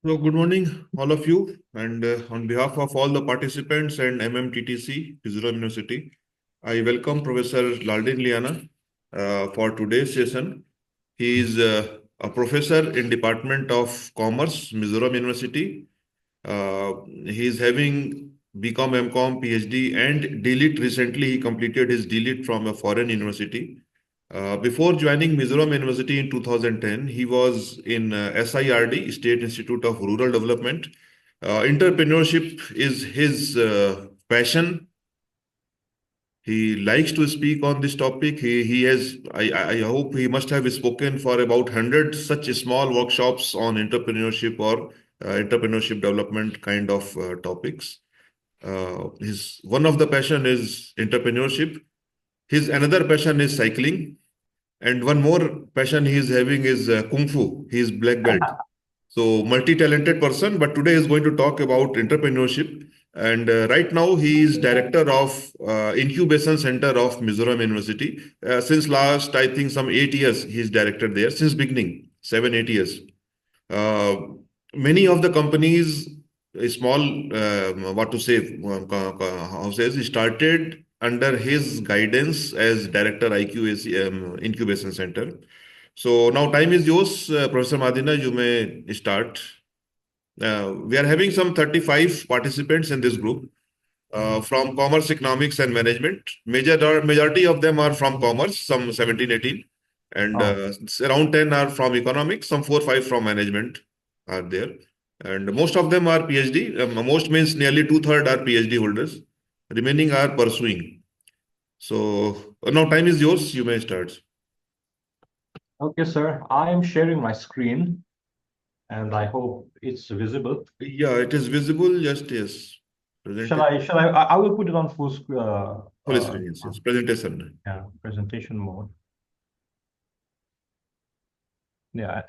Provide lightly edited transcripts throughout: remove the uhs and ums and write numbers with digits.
So, good morning, all of you. And on behalf of all the participants and MMTTC, Mizoram University, I welcome Professor Laldinliana for today's session. He is a professor in Department of Commerce, Mizoram University. He is having BCom, MCom, PhD, and DLit. Recently, he completed his DLit from a foreign university. Before joining Mizoram University in 2010, he was in SIRD, State Institute of Rural Development. Entrepreneurship is his passion. He likes to speak on this topic. He has, I hope he must have spoken for about 100 such small workshops on entrepreneurship or entrepreneurship development kind of topics. His one of the passion is entrepreneurship. His another passion is cycling. And one more passion he is having is Kung Fu. He is black belt. So multi-talented person, but today is going to talk about entrepreneurship. And right now he is director of Incubation Center of Mizoram University. Since last, I think some 8 years, he is director there since beginning, 7, 8 years. Uh, Many of the companies, small, what to say, houses started under his guidance as director IQAC Incubation Center. So now time is yours, Professor Madina. You may start. We are having some 35 participants in this group from commerce, economics, and management. Majority of them are from commerce, some 17, 18, and Oh, around 10 are from economics, some 4, 5 from management are there. And most of them are PhD. Most means nearly two-thirds are PhD holders. Remaining are pursuing. So now time is yours. You may start. okay, sir. I am sharing my screen and I hope it's visible. Yeah, it is visible. Just yes. I will put it on Full screen. Yes, yes. Presentation. yeah, presentation mode. Yeah,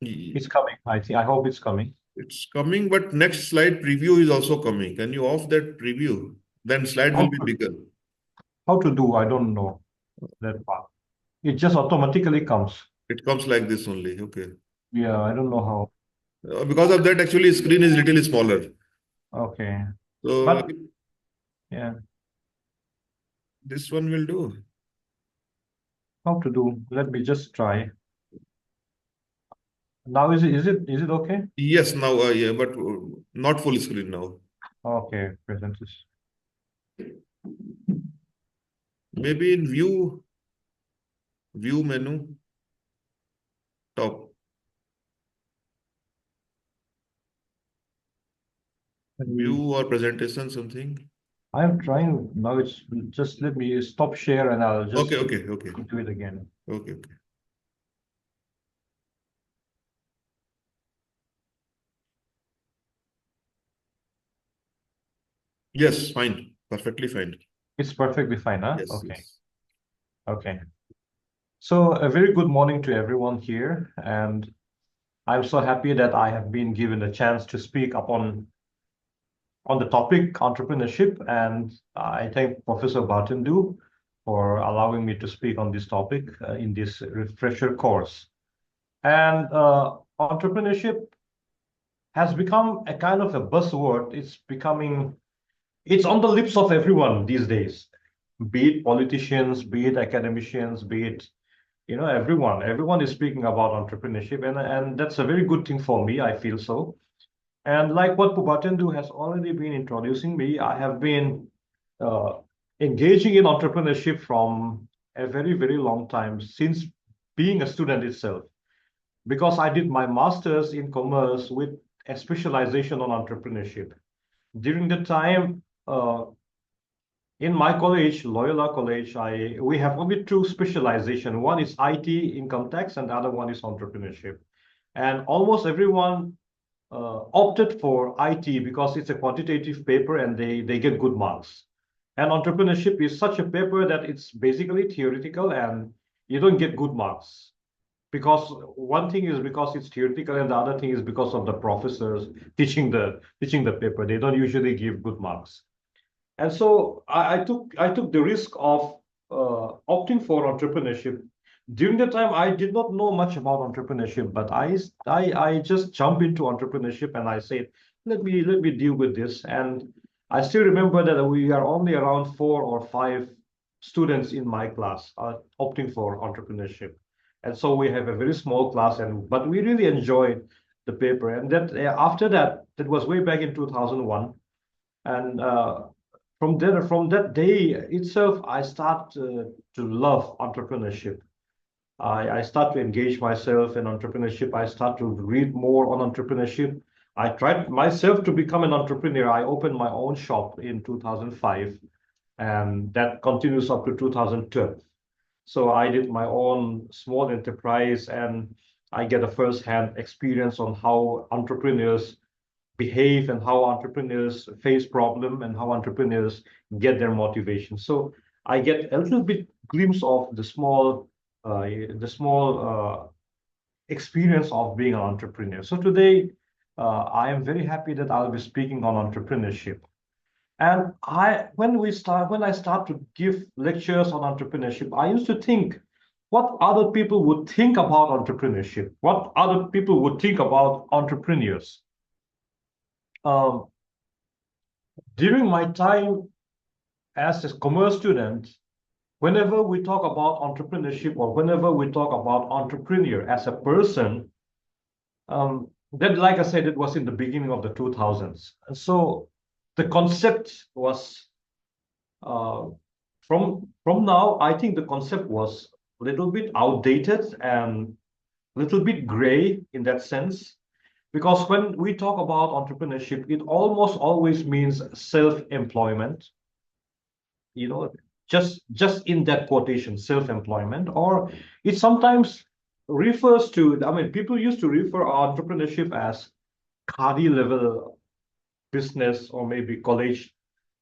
it's coming. I hope it's coming. It's coming, but next slide preview is also coming. Can you off that preview? Then slide will How be to, bigger. how to do, I don't know that part. It just automatically comes. It comes like this only. Okay. Yeah, I don't know how. Because of that, actually, screen is little smaller. Okay. So But yeah, this one will do. how to do? Let me just try. Now is it okay? Yes, now, yeah, but not full screen now. Okay, presentation. Maybe in view menu, top, view or presentation, something. I'm trying now. It's just let me stop share and I'll Okay, just okay, okay, do it again. okay, okay. Yes, fine. Perfectly fine. It's perfectly fine, huh? Yes, Okay. yes. Okay. So a very good morning to everyone here, and I'm so happy that I have been given the chance to speak upon on the topic entrepreneurship, and I thank Professor Bartendu for allowing me to speak on this topic in this refresher course. And entrepreneurship has become a kind of a buzzword. It's on the lips of everyone these days, be it politicians, be it academicians, be it everyone is speaking about entrepreneurship, and that's a very good thing for me. I feel so. And like what Pubatendu has already been introducing me, I have been uh, engaging in entrepreneurship from a very, very long time, since being a student itself, because I did my master's in commerce with a specialization on entrepreneurship. During the time, in my college, Loyola College, we have only two specialization. One is IT, income tax, and the other one is entrepreneurship. And almost everyone opted for IT because it's a quantitative paper and they get good marks. And entrepreneurship is such a paper that it's basically theoretical and you don't get good marks. Because one thing is because it's theoretical and the other thing is because of the professors teaching the paper. They don't usually give good marks. And so I took the risk of opting for entrepreneurship during the time I did not know much about entrepreneurship, but I just jumped into entrepreneurship and I said, let me deal with this. And I still remember that we are only around 4 or 5 students in my class opting for entrepreneurship. And so we have a very small class, and but we really enjoyed the paper. And that after that, that was way back in 2001. And from that day itself, I start to love entrepreneurship. I start to engage myself in entrepreneurship. I start to read more on entrepreneurship. I tried myself to become an entrepreneur. I opened my own shop in 2005, and that continues up to 2012. So I did my own small enterprise, and I get a first-hand experience on how entrepreneurs behave and how entrepreneurs face problem and how entrepreneurs get their motivation. So I get a little bit glimpse of the small experience of being an entrepreneur. So today, I am very happy that I'll be speaking on entrepreneurship. And when I start to give lectures on entrepreneurship, I used to think what other people would think about entrepreneurship, what other people would think about entrepreneurs. Um, During my time as a commerce student, whenever we talk about entrepreneurship or whenever we talk about entrepreneur as a person, that, like I said, it was in the beginning of the 2000s. And so the concept was, uh, from now, I think the concept was a little bit outdated and a little bit gray in that sense. Because when we talk about entrepreneurship, it almost always means self-employment, you know, just in that quotation, self-employment, or it sometimes refers to, I mean, people used to refer entrepreneurship as cardi level business, or maybe cottage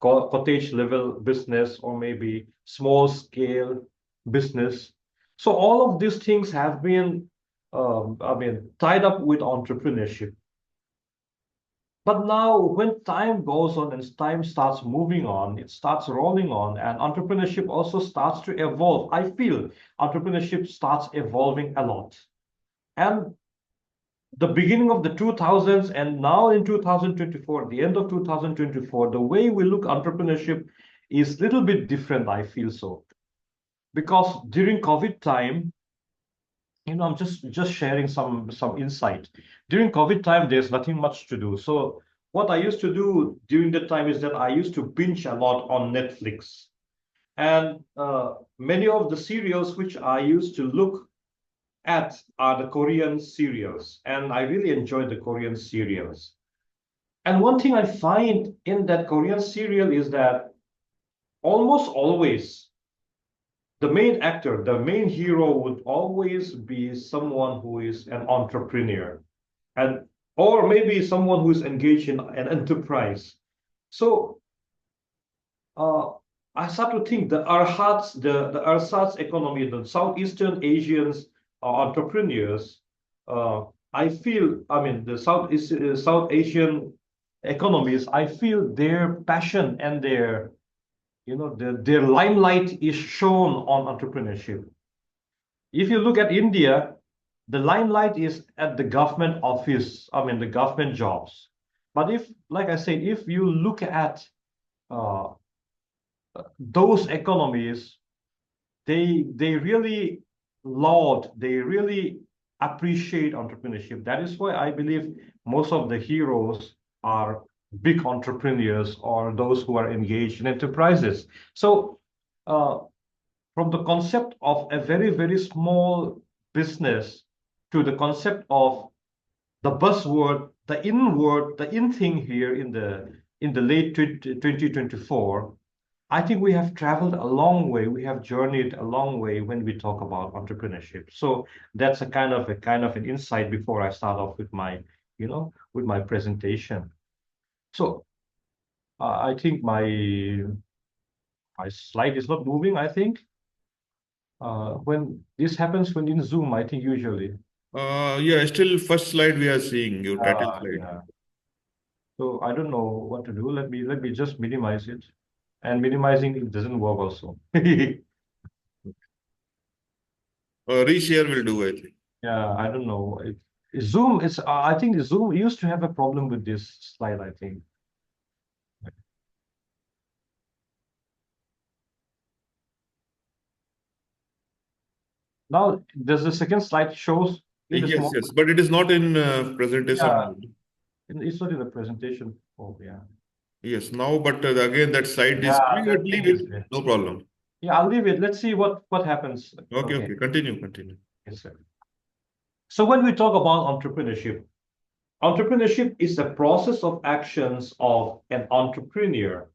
level business, or maybe small scale business. So all of these things have been, I mean, tied up with entrepreneurship. But now, when time goes on and time starts moving on, it starts rolling on, and entrepreneurship also starts to evolve. I feel entrepreneurship starts evolving a lot. And the beginning of the 2000s and now in 2024, the end of 2024, the way we look entrepreneurship is a little bit different, I feel so. Because during COVID time, I'm just sharing some insight. During COVID time, there's nothing much to do. So what I used to do during that time is that I used to binge a lot on Netflix. And many of the serials which I used to look at are the Korean serials. And I really enjoy the Korean serials. And one thing I find in that Korean serial is that almost always the main actor, the main hero would always be someone who is an entrepreneur, and or maybe someone who is engaged in an enterprise. So uh, I start to think the ersatz economy, the Southeastern Asians entrepreneurs. I feel, I mean, the South Asian economies. I feel their passion and their limelight is shown on entrepreneurship. If you look at India, the limelight is at the government office, I mean, the government jobs. But if, like I said, if you look at uh, those economies, they really they really appreciate entrepreneurship. That is why I believe most of the heroes are big entrepreneurs or those who are engaged in enterprises. So uh, from the concept of a very, very small business to the concept of the buzzword, the in thing here in the late 2024, I think we have traveled a long way. We have journeyed a long way when we talk about entrepreneurship. So that's a kind of an insight before I start off with my presentation. So I think my slide is not moving, I think. When this happens when in Zoom, I think usually. Yeah, still first slide we are seeing your title slide. Yeah. So I don't know what to do. Let me just minimize it. And minimizing it doesn't work also. Reshare will do, I think. Yeah, I don't know. Zoom is, I think Zoom used to have a problem with this slide, I think. Now, does the second slide shows in a Yes, small, yes, but it is not in presentation yeah, mode. it's not in the presentation. Oh, yeah. Yes, now, but again, that slide is Yeah, coming, but that leave thing it, is there. no problem. Yeah, I'll leave it. Let's see what happens. Okay, Okay. okay, continue, continue. Yes, sir. So when we talk about entrepreneurship, entrepreneurship is the process of actions of an entrepreneur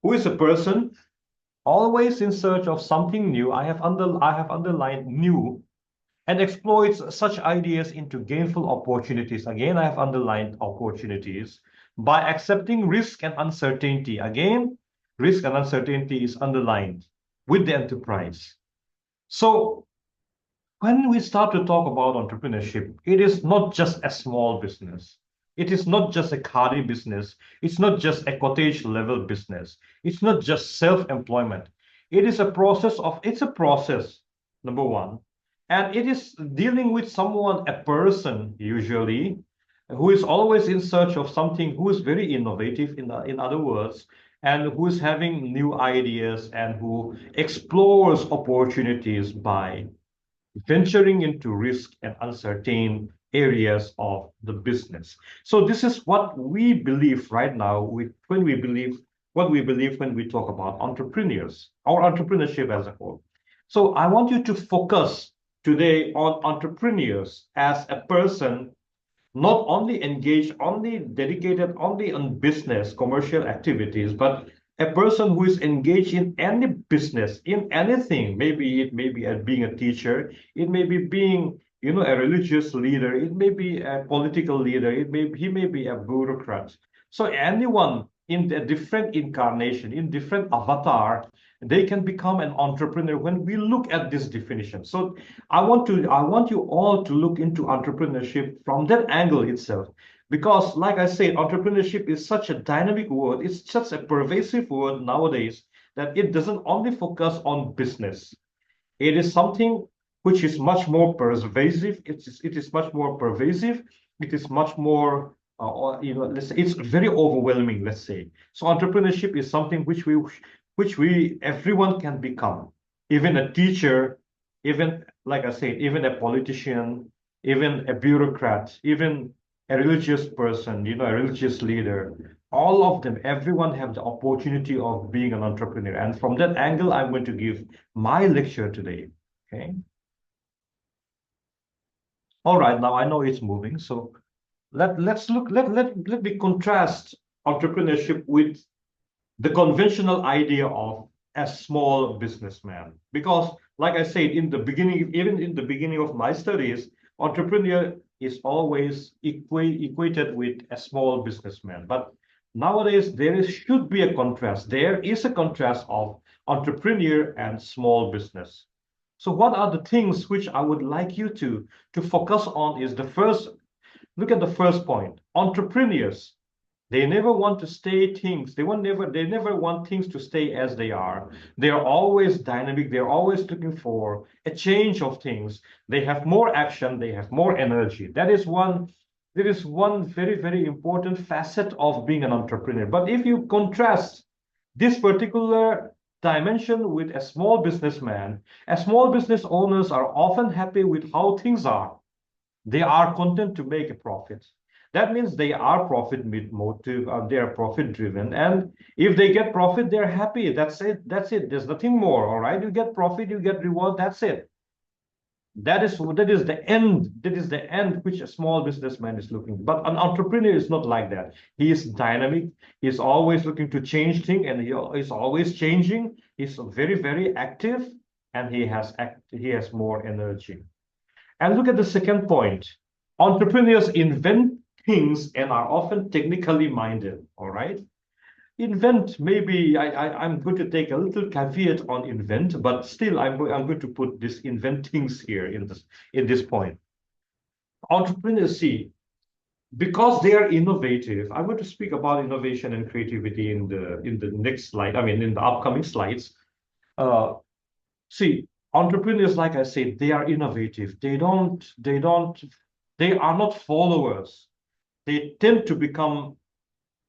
who is a person always in search of something new. I have underlined new and exploits such ideas into gainful opportunities. Again, I have underlined opportunities by accepting risk and uncertainty. Again, risk and uncertainty is underlined with the enterprise. So when we start to talk about entrepreneurship, it is not just a small business. It is not just a cardi business. It's not just a cottage level business. It's not just self-employment. It's a process, number one. And it is dealing with someone, a person usually, who is always in search of something, who is very innovative, in other words, and who is having new ideas and who explores opportunities by venturing into risk and uncertain areas of the business. So this is what we believe right now when we believe what we believe when we talk about entrepreneurs or entrepreneurship as a whole. So I want you to focus today on entrepreneurs as a person not only engaged, only dedicated, only on business, commercial activities, but a person who is engaged in any business, in anything. Maybe it may be being a teacher, it may be being, a religious leader, it may be a political leader, he may be a bureaucrat. So anyone in a different incarnation, in different avatar, they can become an entrepreneur when we look at this definition. So I want you all to look into entrepreneurship from that angle itself. Because, like I said, entrepreneurship is such a dynamic word, it's such a pervasive word nowadays that it doesn't only focus on business. It is something which is much more pervasive. It is much more pervasive. It is much more, let's say, it's very overwhelming. Let's say so. Entrepreneurship is something which we everyone can become, even a teacher, even like I said, even a politician, even a bureaucrat, even a religious person, a religious leader. All of them, everyone have the opportunity of being an entrepreneur. And from that angle, I'm going to give my lecture today. Okay. All right. Now I know it's moving. So let me contrast entrepreneurship with the conventional idea of a small businessman. Because, like I said, in the beginning, even in the beginning of my studies, entrepreneur is always equated with a small businessman. But nowadays, should be a contrast. There is a contrast of entrepreneur and small business. So, what are the things which I would like you to focus on? Is the first look at the first point. Entrepreneurs, they never want to stay things. They never want things to stay as they are. They are always dynamic. They're always looking for a change of things. They have more action. They have more energy. That is one very, very important facet of being an entrepreneur. But if you contrast this particular dimension with a small businessman, a small business owners are often happy with how things are. They are content to make a profit. That means they are profit motive, they are profit driven. And if they get profit, they're happy. That's it. That's it. There's nothing more. All right. You get profit, you get reward. That's it. That is the end. That is the end which a small businessman is looking. But an entrepreneur is not like that. He is dynamic. He's always looking to change things, and he is always changing. He's very, very active, and he has more energy. And look at the second point. Entrepreneurs invent things and are often technically minded. All right. Invent, maybe I'm going to take a little caveat on invent, but still I'm going to put this invent things here in this point. Entrepreneurs see, because they are innovative. I'm going to speak about innovation and creativity in the next slide. I mean, in the upcoming slides. Uh, See, entrepreneurs, like I said, they are innovative. They are not followers. They tend to become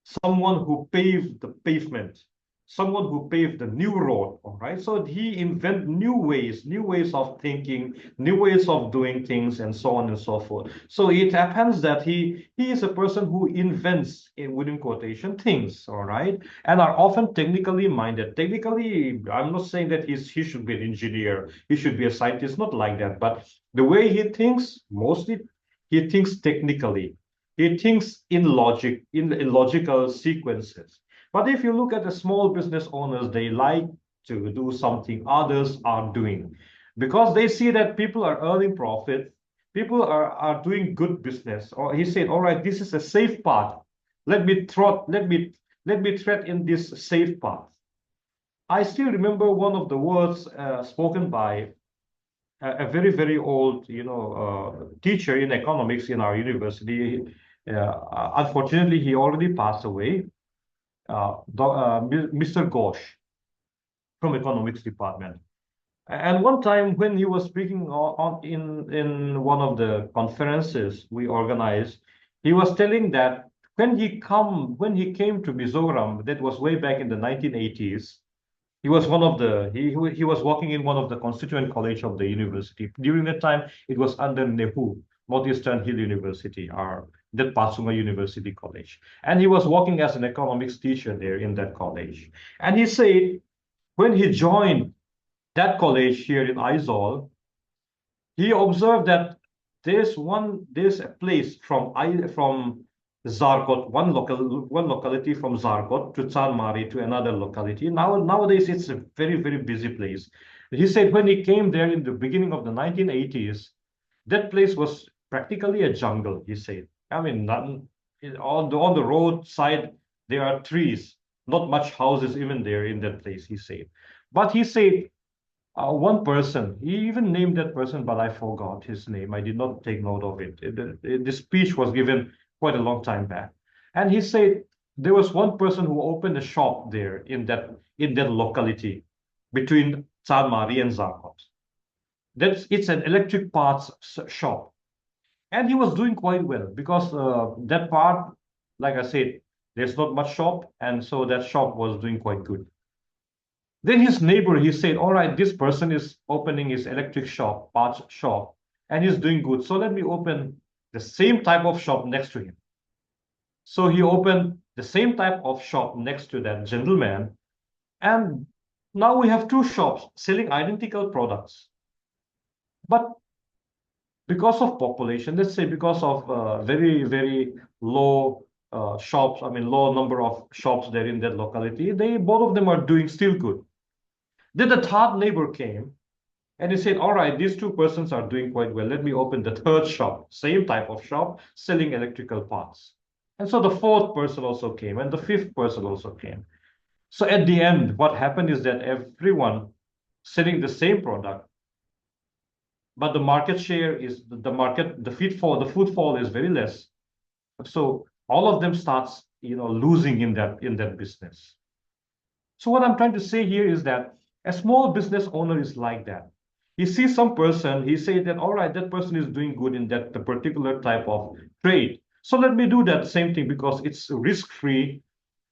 someone who paved the pavement, someone who paved the new road. All right. So he invent new ways of thinking, new ways of doing things, and so on and so forth. So it happens that he is a person who invents, within quotation, things. All right, and are often technically minded. Technically, I'm not saying that he should be an engineer, he should be a scientist, not like that. But the way he thinks, mostly, he thinks technically. He thinks in logic, in logical sequences. But if you look at the small business owners, they like to do something others are doing because they see that people are earning profit, people are doing good business. Or he said, all right, this is a safe path. Let me tread in this safe path. I still remember one of the words spoken by a very, very old, teacher in economics in our university. Unfortunately, he already passed away. Mr. Ghosh from economics department. And one time when he was speaking in one of the conferences we organized, he was telling that when he came to Mizoram, that was way back in the 1980s. He was working in one of the constituent college of the university. During that time, it was under NEHU, Northeastern Hill University, or that Pasunga University College. And he was working as an economics teacher there in that college. And he said when he joined that college here in Aizawl, he observed that there's a place from Zarkot, one locality from Zarkot to Chanmari to another locality. Nowadays it's a very, very busy place. He said when he came there in the beginning of the 1980s, that place was practically a jungle, he said. I mean, on the roadside there are trees, not much houses even there in that place, he said. But he said one person, he even named that person, but I forgot his name. I did not take note of it. The speech was given quite a long time back. And he said there was one person who opened a shop there in that locality between Chanmari and Zarkot. It's an electric parts shop. And he was doing quite well because that part, like I said, there's not much shop. And so that shop was doing quite good. Then his neighbor, he said, all right, this person is opening his electric shop, parts shop, and he's doing good. So let me open the same type of shop next to him. So he opened the same type of shop next to that gentleman. And now we have two shops selling identical products. But because of population, let's say because of very, very low shops, I mean, low number of shops there in that locality, both of them are doing still good. Then the third neighbor came and he said, all right, these two persons are doing quite well. Let me open the third shop, same type of shop, selling electrical parts. And so the fourth person also came and the fifth person also came. So at the end, what happened is that everyone selling the same product, but the market share is the footfall is very less. So all of them starts, losing in that business. So what I'm trying to say here is that a small business owner is like that. He sees some person, he says that, all right, that person is doing good in that the particular type of trade. So let me do that same thing because it's risk-free.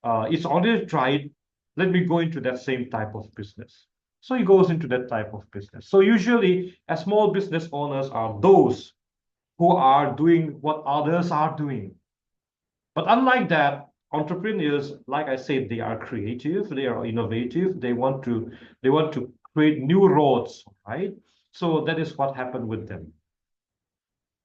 It's already tried. Let me go into that same type of business. So he goes into that type of business. So usually, a small business owners are those who are doing what others are doing. But unlike that, entrepreneurs, like I said, they are creative, they are innovative, they want to create new roads, right? So that is what happened with them.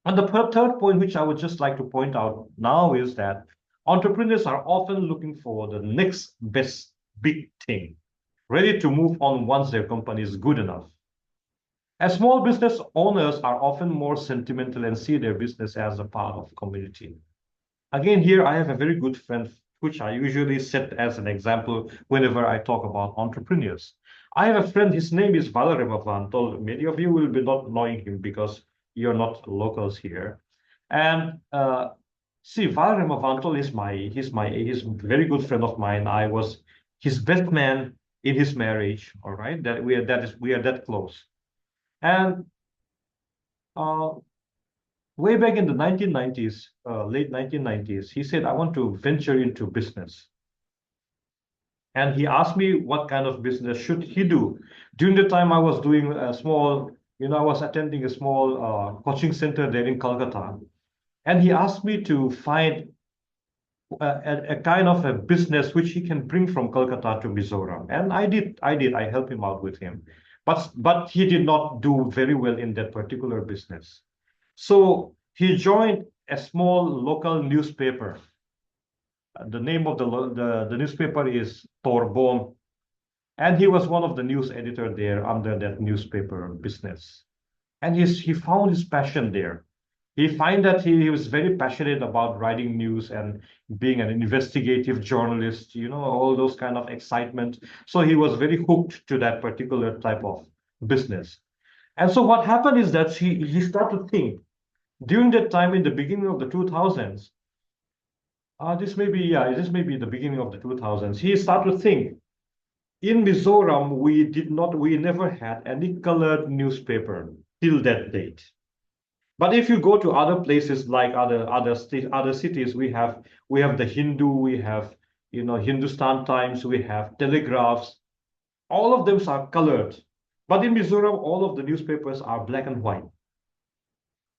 And the third point, which I would just like to point out now, is that entrepreneurs are often looking for the next best big thing, ready to move on once their company is good enough. As small business owners are often more sentimental and see their business as a part of community. Again, here I have a very good friend, which I usually set as an example whenever I talk about entrepreneurs. I have a friend, his name is Valaremavantol. Many of you will be not knowing him because you're not locals here. And see, Valaremavantol he's a very good friend of mine. I was his best man in his marriage, all right? We are that close. And way back in the 1990s, late 1990s, he said, I want to venture into business. And he asked me what kind of business should he do. During the time I was doing a small, I was attending a small coaching center there in Calcutta. And he asked me to find a kind of a business which he can bring from Calcutta to Mizoram. And I helped him out with him. But he did not do very well in that particular business. So he joined a small local newspaper. The name of the newspaper is Torbom, and he was one of the news editor there under that newspaper business. And he found his passion there. He find that he was very passionate about writing news and being an investigative journalist, all those kind of excitement. So he was very hooked to that particular type of business. And so what happened is that he started to think during that time in the beginning of the 2000s. This may be the beginning of the 2000s. He started to think in Mizoram, we never had any colored newspaper till that date. But if you go to other places like other cities, we have the Hindu, we have Hindustan Times, we have Telegraphs. All of them are colored. But in Mizoram, all of the newspapers are black and white.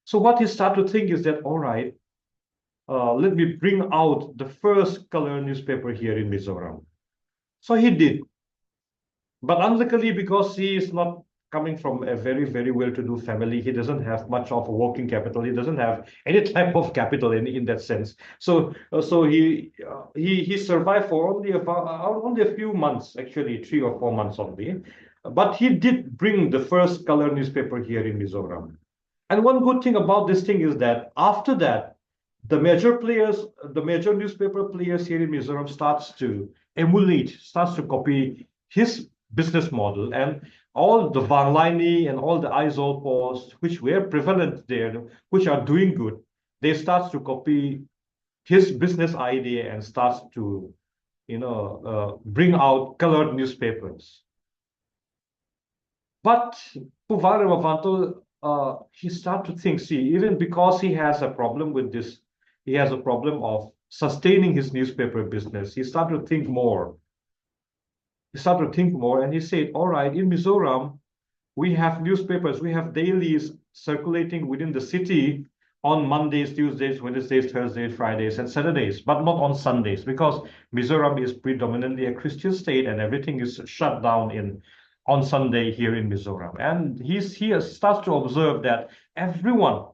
So what he started to think is that, all right, let me bring out the first color newspaper here in Mizoram. So he did. But unluckily, because he is not coming from a very, very well-to-do family, he doesn't have much of a working capital. He doesn't have any type of capital in that sense. So he survived for only a few months, actually 3 or 4 months only. But he did bring the first color newspaper here in Mizoram. And one good thing about this thing is that after that, the major newspaper players here in Mizoram starts to copy his business model, and all the Vanlini and all the Aizol Post, which were prevalent there, which are doing good, they start to copy his business idea and starts to, bring out colored newspapers. But Puvara Vavanto, he started to think, see, even because he has a problem with this, he has a problem of sustaining his newspaper business. He started to think more. And he said, all right, in Mizoram, we have newspapers, we have dailies circulating within the city on Mondays, Tuesdays, Wednesdays, Thursdays, Fridays, and Saturdays, but not on Sundays, because Mizoram is predominantly a Christian state and everything is shut down on Sunday here in Mizoram. And he starts to observe that everyone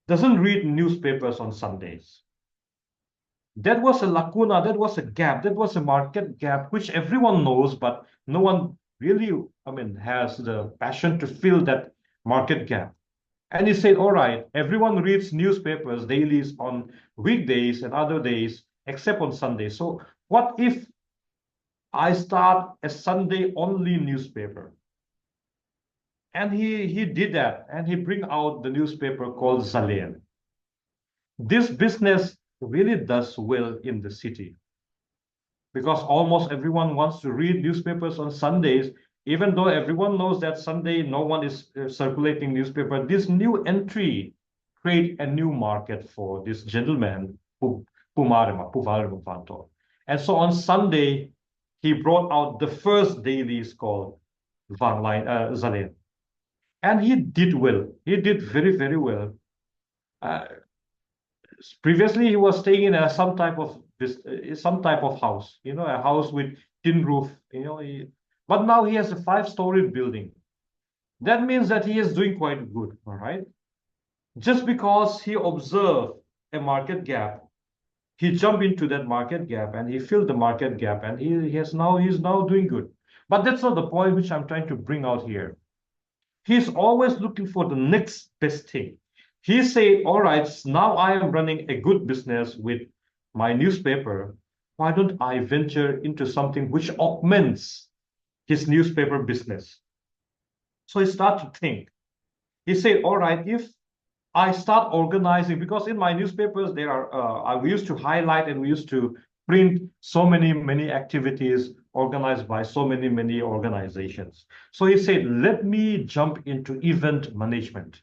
doesn't read newspapers on Sundays. That was a lacuna, that was a gap, that was a market gap, which everyone knows, but no one really, has the passion to fill that market gap. And he said, all right, everyone reads newspapers, dailies on weekdays and other days, except on Sundays. So what if I start a Sunday-only newspaper? And he did that, and he bring out the newspaper called Zalain. This business really does well in the city because almost everyone wants to read newspapers on Sundays, even though everyone knows that Sunday no one is circulating newspaper. This new entry create a new market for this gentleman, Puvarima Vanto. And so on Sunday, he brought out the first dailies called Zalain. And he did well. He did very, very well. Previously, he was staying in some type of house, a house with tin roof, but now he has a 5-story building. That means that he is doing quite good, all right? Just because he observed a market gap, he jumped into that market gap and he filled the market gap, and he's now doing good. But that's not the point which I'm trying to bring out here. He's always looking for the next best thing. He said, all right, now I am running a good business with my newspaper. Why don't I venture into something which augments his newspaper business? So he started to think. He said, all right, if I start organizing, because in my newspapers, we used to highlight and we used to print, so many activities organized by so many organizations. So he said, let me jump into event management.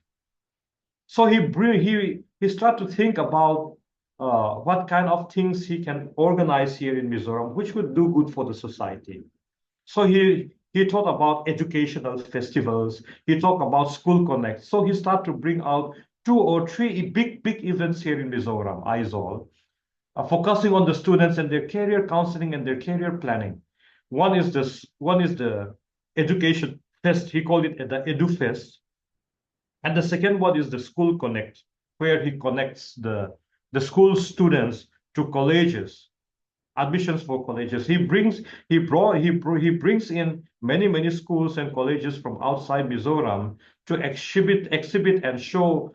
So he started to think about what kind of things he can organize here in Mizoram, which would do good for the society. So he thought about educational festivals. He talked about school connect. So he started to bring out 2 or 3 big events here in Mizoram, Aizawl, focusing on the students and their career counseling and their career planning. One is the education fest. He called it the Edu Fest, and the second one is the School Connect, where he connects the school students to colleges, admissions for colleges. He brings in many schools and colleges from outside Mizoram to exhibit and show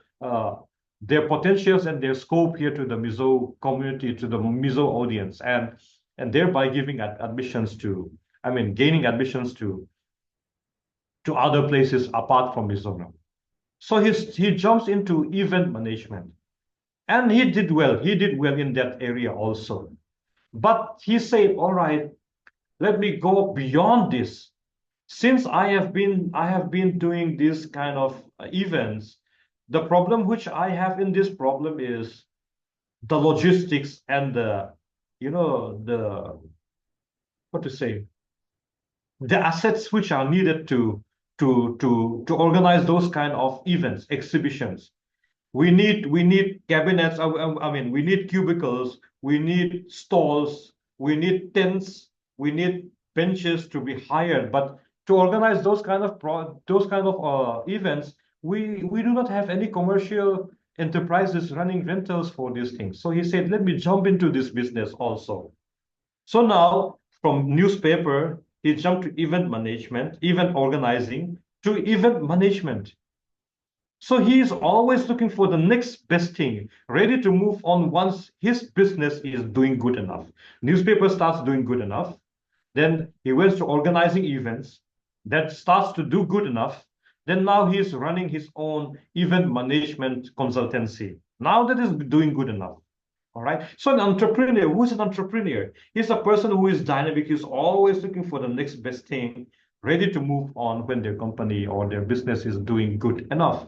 their potentials and their scope here to the Mizo community, to the Mizo audience, and thereby giving admissions to, I mean, gaining admissions to other places apart from Mizoram. So he jumps into event management, and he did well. He did well in that area also. But he said, all right, let me go beyond this. Since I have been doing this kind of events, the problem which I have in this problem is the logistics and the what to say, the assets which are needed to organize those kind of events, exhibitions. We need cabinets. I mean, we need cubicles. We need stalls. We need tents. We need benches to be hired. But to organize those kind of events, we do not have any commercial enterprises running rentals for these things. So he said, let me jump into this business also. So now, from newspaper, he jumped to event management, event organizing, to event management. So he is always looking for the next best thing, ready to move on once his business is doing good enough. Newspaper starts doing good enough. Then he went to organizing events. That starts to do good enough. Then now he's running his own event management consultancy. Now that is doing good enough. All right. So an entrepreneur, who's an entrepreneur? He's a person who is dynamic. He's always looking for the next best thing, ready to move on when their company or their business is doing good enough.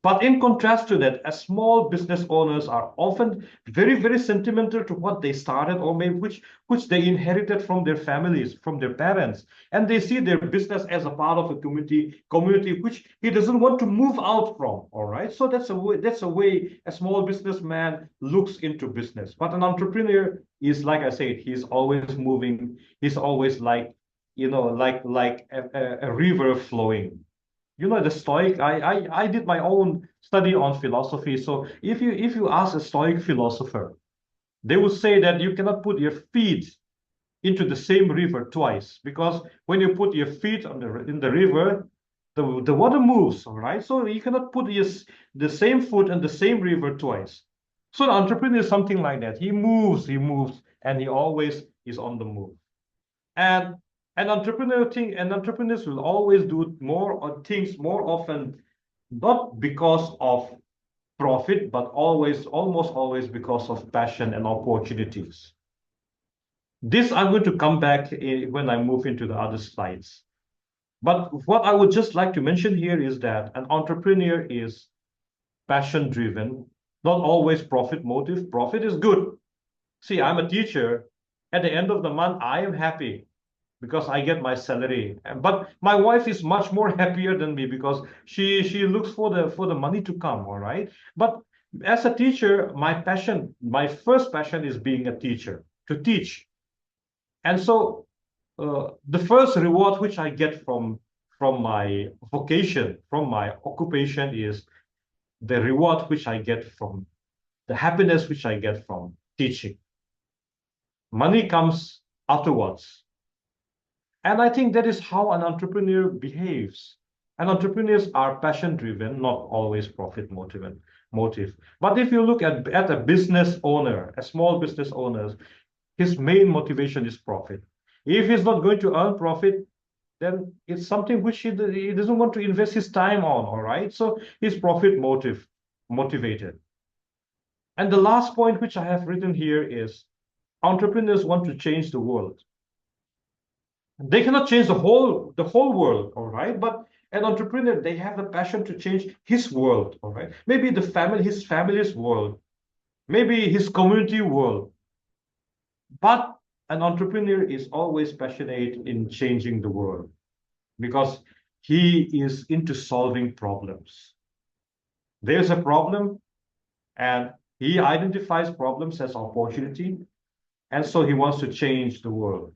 But in contrast to that, as small business owners are often very sentimental to what they started, or maybe which they inherited from their families, from their parents, and they see their business as a part of a community which he doesn't want to move out from. All right, so that's a way a small businessman looks into business. But an entrepreneur is, like I said, he's always moving. He's always like, like a river flowing. The Stoic. I did my own study on philosophy. So if you ask a Stoic philosopher, they will say that you cannot put your feet into the same river twice, because when you put your feet in the river, the water moves. All right, so you cannot put the same foot in the same river twice. So the entrepreneur is something like that. He moves, and he always is on the move. And and entrepreneurs will always do more or things more often, not because of profit, but almost always because of passion and opportunities. This I'm going to come back when I move into the other slides. But what I would just like to mention here is that an entrepreneur is passion driven, not always profit motive. Profit is good. See, I'm a teacher. At the end of the month, I am happy because I get my salary. But my wife is much more happier than me because she looks for the money to come. All right. But as a teacher, my first passion is being a teacher, to teach. And so the first reward which I get from my vocation, from my occupation, is the reward which I get from the happiness which I get from teaching. Money comes afterwards. And I think that is how an entrepreneur behaves. And entrepreneurs are passion driven, not always profit motive. But if you look at a business owner, a small business owner, his main motivation is profit. If he's not going to earn profit, then it's something which he doesn't want to invest his time on. All right. So he's motivated. And the last point which I have written here is entrepreneurs want to change the world. They cannot change the whole world, all right? But an entrepreneur, they have the passion to change his world, all right? Maybe his family's world, maybe his community world. But an entrepreneur is always passionate in changing the world because he is into solving problems. There's a problem, and he identifies problems as opportunity, and so he wants to change the world.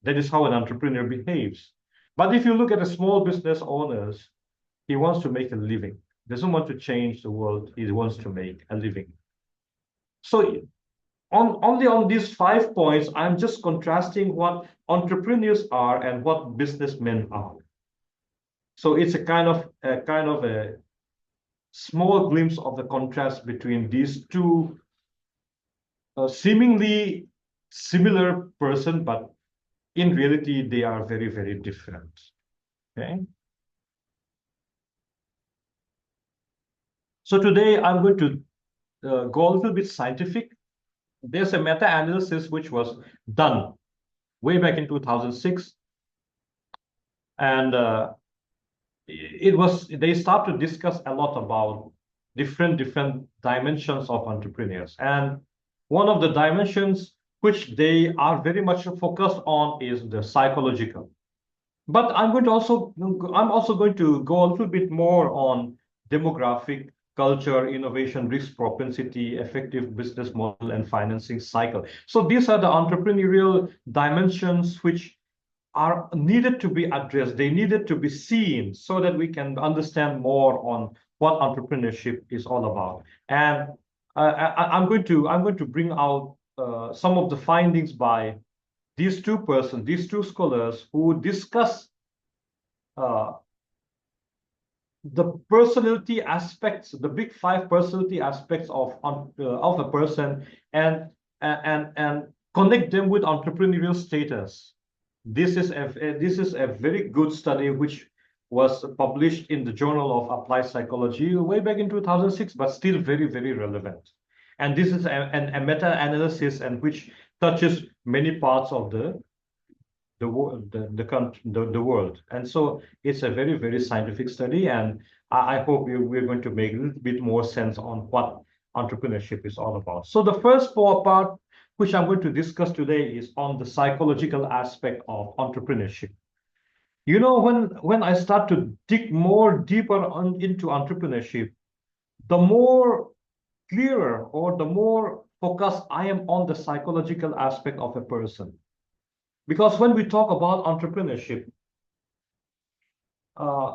That is how an entrepreneur behaves. But if you look at the small business owners, he wants to make a living. Doesn't want to change the world. He wants to make a living. So only on these 5 points, I'm just contrasting what entrepreneurs are and what businessmen are. So it's a kind of a small glimpse of the contrast between these two seemingly similar person, but in reality, they are very, very different. Okay. So today I'm going to go a little bit scientific. There's a meta-analysis which was done way back in 2006, and they start to discuss a lot about different dimensions of entrepreneurs. And one of the dimensions which they are very much focused on is the psychological. But I'm also going to go a little bit more on demographic, culture, innovation, risk propensity, effective business model, and financing cycle. So these are the entrepreneurial dimensions which are needed to be addressed. They needed to be seen so that we can understand more on what entrepreneurship is all about. And I'm going to bring out some of the findings by these two scholars who discuss uh, the personality aspects, the big five personality aspects of a person, and connect them with entrepreneurial status. This is a very good study which was published in the Journal of Applied Psychology way back in 2006, but still very, very relevant. And this is a meta-analysis and which touches many parts of the world. And so it's a very, very scientific study, and I hope we're going to make a little bit more sense on what entrepreneurship is all about. So the first part, which I'm going to discuss today, is on the psychological aspect of entrepreneurship. You know, when I start to dig more deeper into entrepreneurship, the more clearer or the more focused I am on the psychological aspect of a person. Because when we talk about entrepreneurship, uh,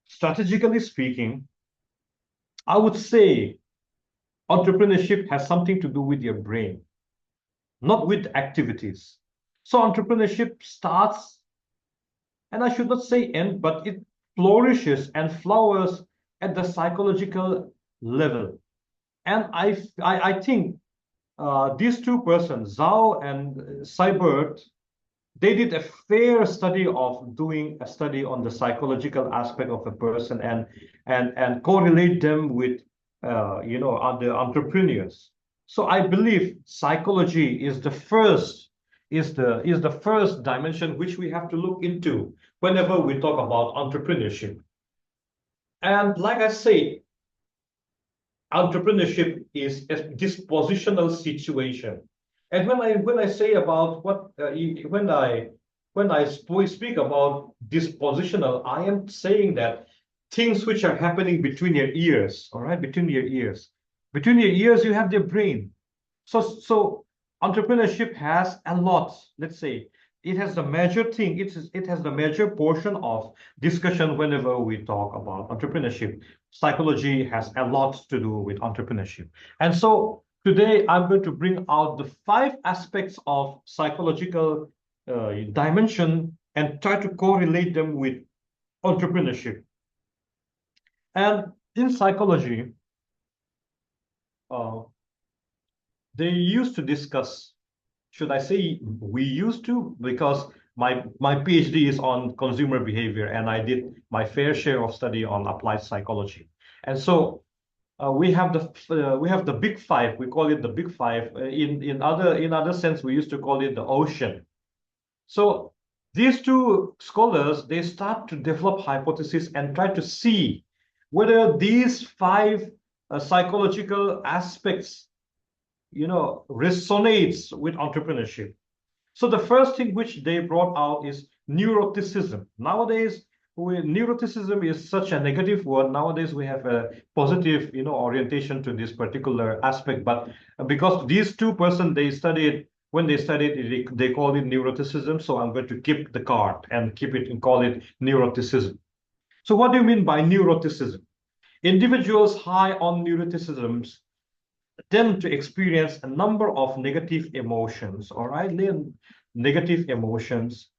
strategically speaking, I would say entrepreneurship has something to do with your brain, not with activities. So entrepreneurship starts, and I should not say end, but it flourishes and flowers at the psychological level. And I think these two persons, Zhao and Seibert, they did a fair study of doing a study on the psychological aspect of a person and correlate them with other entrepreneurs. So I believe psychology is the first dimension which we have to look into whenever we talk about entrepreneurship. And like I say, entrepreneurship is a dispositional situation. And when I say about what when I speak about dispositional, I am saying that things which are happening between your ears, all right, between your ears, you have your brain. So entrepreneurship has a lot. Let's say it has the major thing. It has the major portion of discussion whenever we talk about entrepreneurship. Psychology has a lot to do with entrepreneurship, and so today I'm going to bring out the 5 aspects of psychological dimension and try to correlate them with entrepreneurship. And in psychology, uh, they used to discuss, should I say we used to, because my PhD is on consumer behavior and I did my fair share of study on applied psychology. And so we have the big five. We call it the big five. In other sense, we used to call it the ocean. So these two scholars, they start to develop hypotheses and try to see whether these five psychological aspects, resonates with entrepreneurship. So the first thing which they brought out is neuroticism. Nowadays, neuroticism is such a negative word. Nowadays, we have a positive, orientation to this particular aspect. But because these two persons, when they studied it, they called it neuroticism. So I'm going to keep the card and keep it and call it neuroticism. So what do you mean by neuroticism? Individuals high on neuroticisms tend to experience a number of negative emotions, all right? Negative emotions,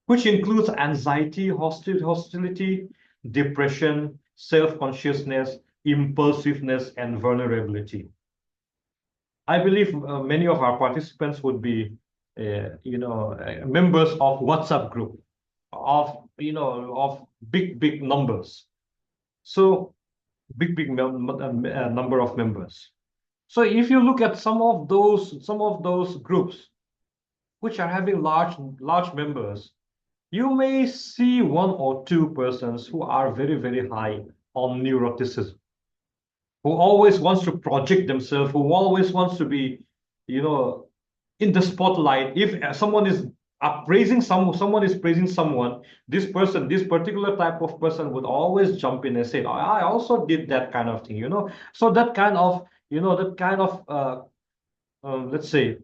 which includes anxiety, hostility, depression, self-consciousness, impulsiveness, and vulnerability. I believe many of our participants would be, members of WhatsApp group of big numbers. So big number of members. So if you look at some of those groups which are having large members, you may see one or two persons who are very high on neuroticism, who always wants to project themselves, who always wants to be, in the spotlight. If someone is someone is praising someone, this particular type of person would always jump in and say, I also did that kind of thing. So that kind of, let's say,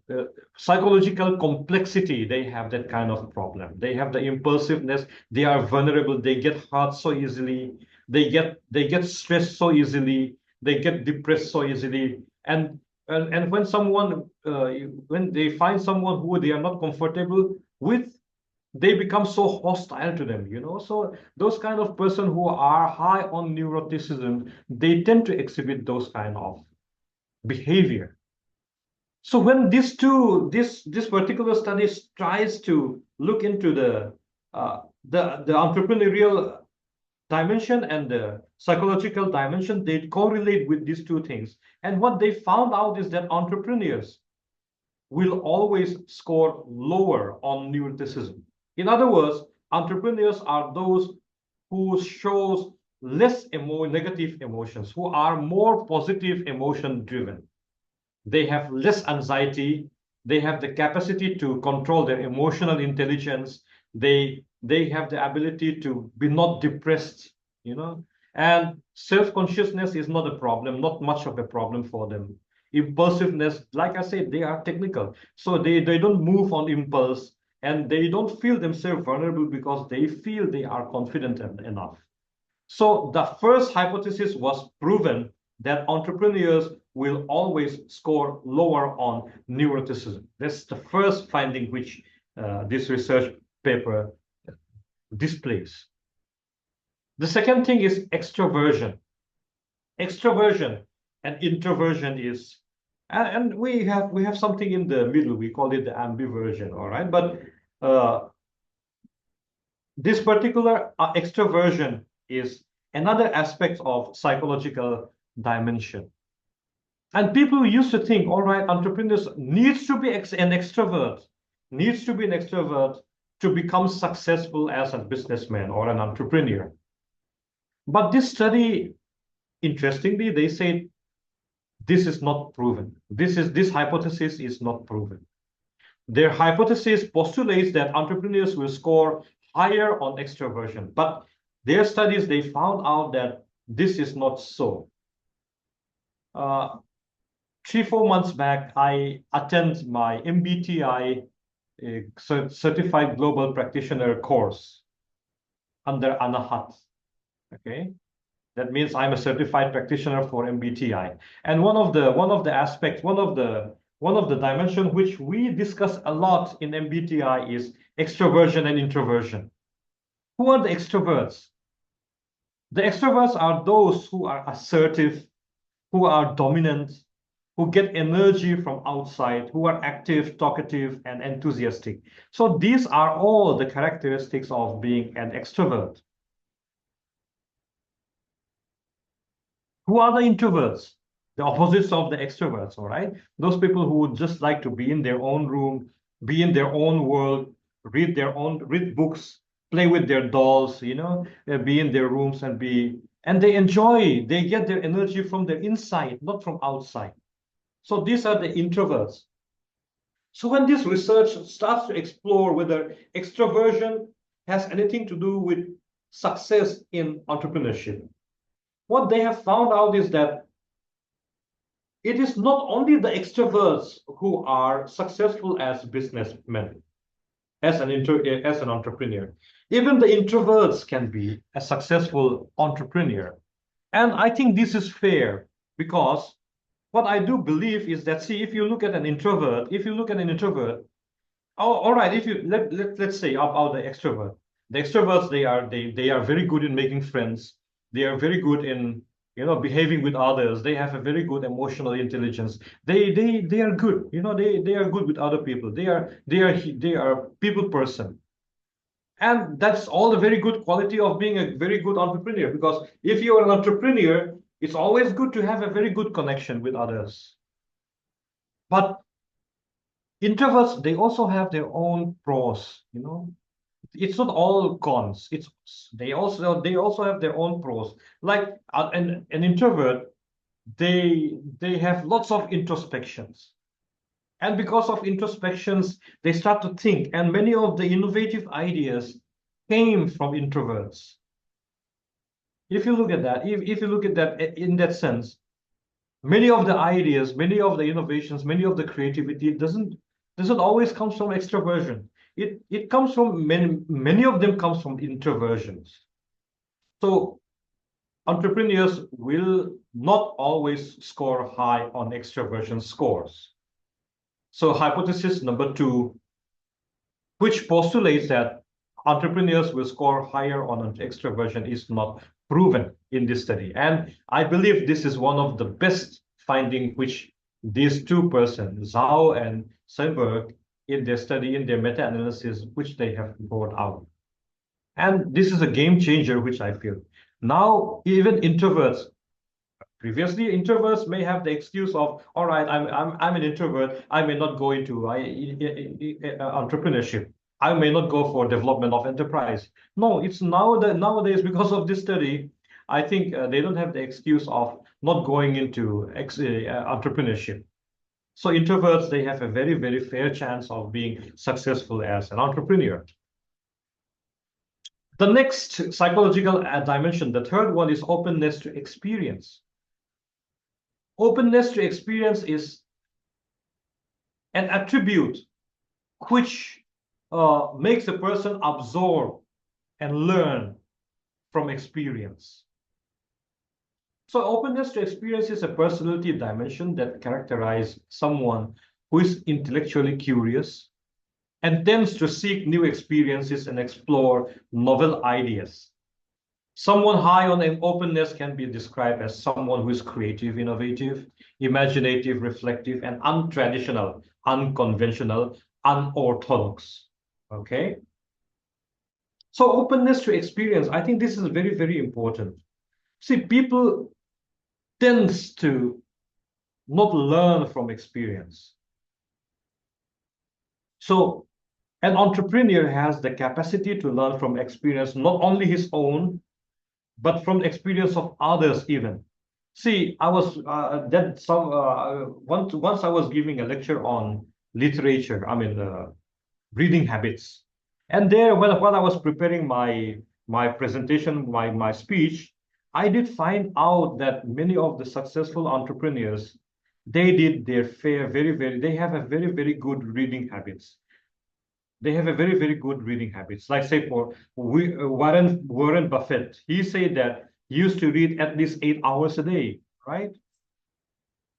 psychological complexity, they have that kind of problem. They have the impulsiveness. They are vulnerable. They get hurt so easily. They get stressed so easily. They get depressed so easily. And when they find someone who they are not comfortable with, they become so hostile to them. So those kind of person who are high on neuroticism, they tend to exhibit those kind of behavior. So when this particular study tries to look into the entrepreneurial dimension and the psychological dimension, they correlate with these two things. And what they found out is that entrepreneurs will always score lower on neuroticism. In other words, entrepreneurs are those who shows less negative emotions, who are more positive emotion driven. They have less anxiety. They have the capacity to control their emotional intelligence. They have the ability to be not depressed, and self-consciousness is not a problem, not much of a problem for them. Impulsiveness, like I said, they are technical. So they don't move on impulse, and they don't feel themselves vulnerable because they feel they are confident enough. So the first hypothesis was proven that entrepreneurs will always score lower on neuroticism. That's the first finding which this research paper displays. The second thing is extroversion. Extroversion and introversion is, and we have something in the middle. We call it the ambiversion, all right? But this particular extroversion is another aspect of psychological dimension. And people used to think, all right, entrepreneurs needs to be an extrovert to become successful as a businessman or an entrepreneur. But this study, interestingly, they say this is not proven. This hypothesis is not proven. Their hypothesis postulates that entrepreneurs will score higher on extroversion, but their studies, they found out that this is not so. 3-4 months back, I attend my MBTI Certified Global Practitioner course under Anahat. Okay, that means I'm a certified practitioner for MBTI. And one of the aspects, one of the dimension which we discuss a lot in MBTI is extroversion and introversion. Who are the extroverts? The extroverts are those who are assertive, who are dominant, who get energy from outside, who are active, talkative, and enthusiastic. So these are all the characteristics of being an extrovert. Who are the introverts? The opposites of the extroverts, all right? Those people who would just like to be in their own room, be in their own world, read books, play with their dolls, be in their rooms and they get their energy from their inside, not from outside. So these are the introverts. So when this research starts to explore whether extroversion has anything to do with success in entrepreneurship, what they have found out is that it is not only the extroverts who are successful as businessmen, as an entrepreneur. Even the introverts can be a successful entrepreneur. And I think this is fair because what I do believe is that, see, if you look at an introvert, oh, all right, if you let's say about the extroverts, they are very good in making friends. They are very good in behaving with others. They have a very good emotional intelligence. They are good. They are good with other people. They are people person. And that's all the very good quality of being a very good entrepreneur. Because if you are an entrepreneur, it's always good to have a very good connection with others. But introverts, they also have their own pros. It's not all cons. They also have their own pros. Like an introvert, they have lots of introspections. And because of introspections, they start to think. And many of the innovative ideas came from introverts. If you look at that, if you look at that in that sense, many of the ideas, many of the innovations, many of the creativity doesn't always come from extroversion. It comes from many of them comes from introversions. So entrepreneurs will not always score high on extroversion scores. So hypothesis number 2, which postulates that entrepreneurs will score higher on extroversion, is not proven in this study. And I believe this is one of the best findings which these two persons, Zhao and Seiberg, in their study, in their meta-analysis, which they have brought out. And this is a game changer, which I feel. Now, even introverts, previously introverts may have the excuse of, all right, I'm an introvert, I may not go into entrepreneurship. I may not go for development of enterprise. No, it's nowadays, because of this study, I think they don't have the excuse of not going into entrepreneurship. So introverts, they have a very, very fair chance of being successful as an entrepreneur. The next psychological dimension, the third one, is openness to experience. Openness to experience is an attribute which makes a person absorb and learn from experience. So openness to experience is a personality dimension that characterizes someone who is intellectually curious and tends to seek new experiences and explore novel ideas. Someone high on openness can be described as someone who is creative, innovative, imaginative, reflective, and untraditional, unconventional, unorthodox. Okay? So openness to experience, I think this is very, very important. See, people tends to not learn from experience. So an entrepreneur has the capacity to learn from experience, not only his own, but from experience of others even. See, I was once I was giving a lecture on literature, reading habits. And there, while I was preparing my presentation, my speech, I did find out that many of the successful entrepreneurs, they did their fair, they have a very, very good reading habits. They have a very, very good reading habits. Like say for Warren Buffett, he said that he used to read at least 8 hours a day, right?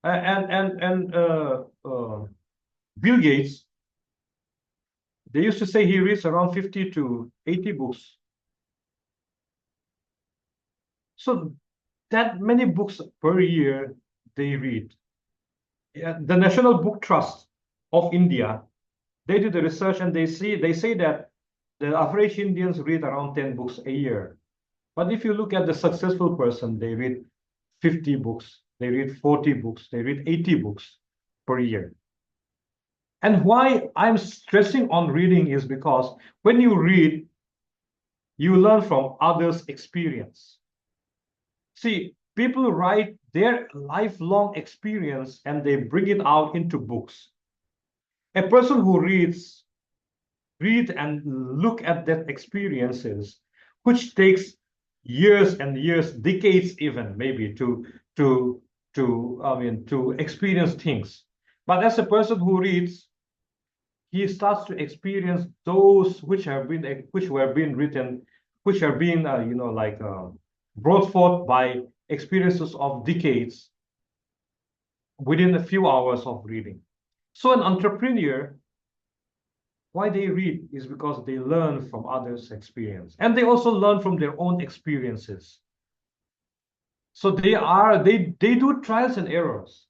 And Bill Gates, they used to say he reads around 50 to 80 books. So that many books per year they read. The National Book Trust of India, they did the research and they say that the average Indians read around 10 books a year. But if you look at the successful person, they read 50 books, they read 40 books, they read 80 books per year. And why I'm stressing on reading is because when you read, you learn from others' experience. See, people write their lifelong experience and they bring it out into books. A person who read and look at that experiences, which takes years and years, decades even maybe to experience things. But as a person who reads, he starts to experience those which have been written, which are being brought forth by experiences of decades within a few hours of reading. So an entrepreneur, why they read is because they learn from others' experience, and they also learn from their own experiences. So they do trials and errors,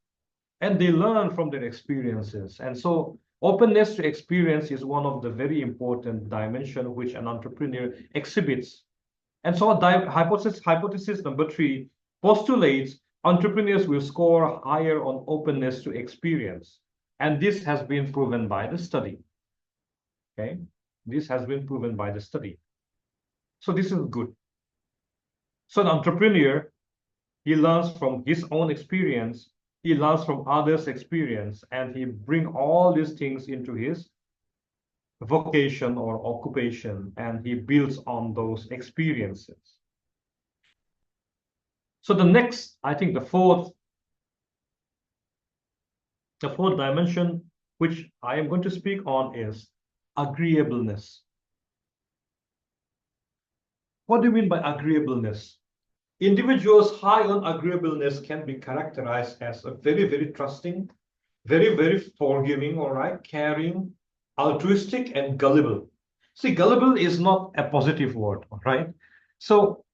and they learn from their experiences. And so openness to experience is one of the very important dimension which an entrepreneur exhibits. And so hypothesis number 3 postulates entrepreneurs will score higher on openness to experience. And this has been proven by the study. Okay, this has been proven by the study. So this is good. So an entrepreneur, he learns from his own experience, he learns from others' experience, and he bring all these things into his vocation or occupation, and he builds on those experiences. So the next, I think the fourth dimension which I am going to speak on is agreeableness. What do you mean by agreeableness? Individuals high on agreeableness can be characterized as a very, very trusting, very, very forgiving, all right, caring, altruistic, and gullible. See, gullible is not a positive word, all right? So,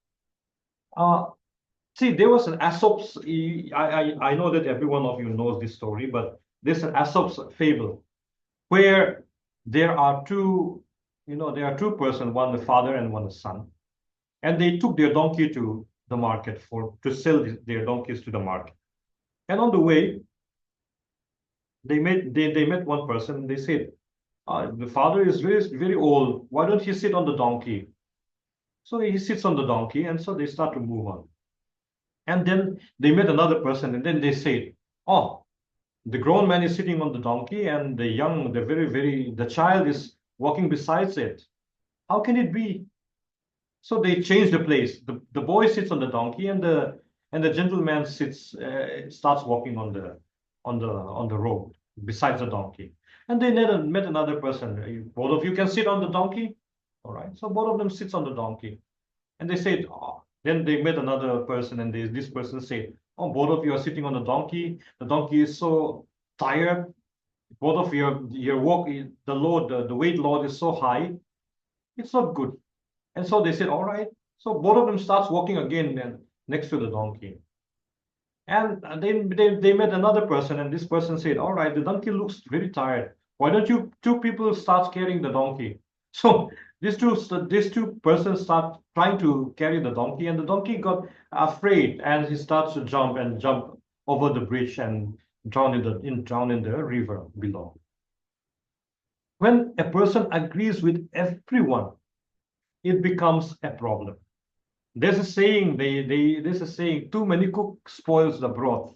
see, there was an Aesop's, I know that every one of you knows this story, but there's an Aesop's fable where there are two persons, one the father and one the son, and they took their donkey to the market to sell their donkeys to the market. And on the way, they met one person and they said, the father is very, very old. Why don't you sit on the donkey? So he sits on the donkey, and so they start to move on. And then they met another person, and then they said, oh, the grown man is sitting on the donkey, and the child is walking besides it. How can it be? So they change the place. The boy sits on the donkey, and the gentleman starts walking on the road besides the donkey. And they met another person. Both of you can sit on the donkey, all right? So both of them sits on the donkey, and they said, oh. Then they met another person, and this person said, oh, both of you are sitting on the donkey. The donkey is so tired. Both of your walk, the weight load is so high. It's not good. And so they said, all right. So both of them starts walking again and next to the donkey. And then they met another person, and this person said, all right, the donkey looks very tired. Why don't you two people start carrying the donkey? So these two persons start trying to carry the donkey, and the donkey got afraid, and he starts to jump over the bridge and drown in the river below. When a person agrees with everyone, it becomes a problem. There's a saying, there's a saying, too many cooks spoils the broth.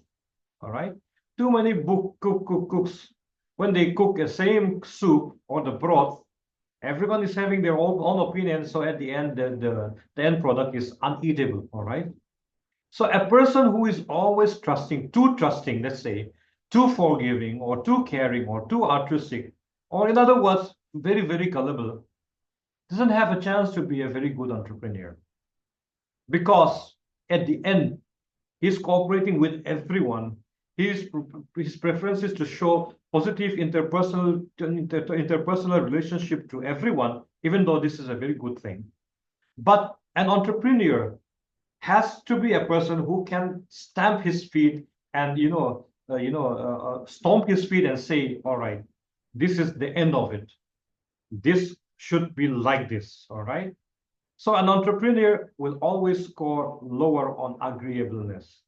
All right? Too many cooks. When they cook a same soup or the broth, everyone is having their own opinion. So at the end, the end product is uneatable. All right? So a person who is always too trusting, let's say, too forgiving or too caring or too altruistic, or in other words, very, very gullible, doesn't have a chance to be a very good entrepreneur. Because at the end, he's cooperating with everyone. His preference is to show positive interpersonal relationship to everyone, even though this is a very good thing. But an entrepreneur has to be a person who can stamp his feet and stomp his feet and say, all right, this is the end of it. This should be like this, all right? So an entrepreneur will always score lower on agreeableness.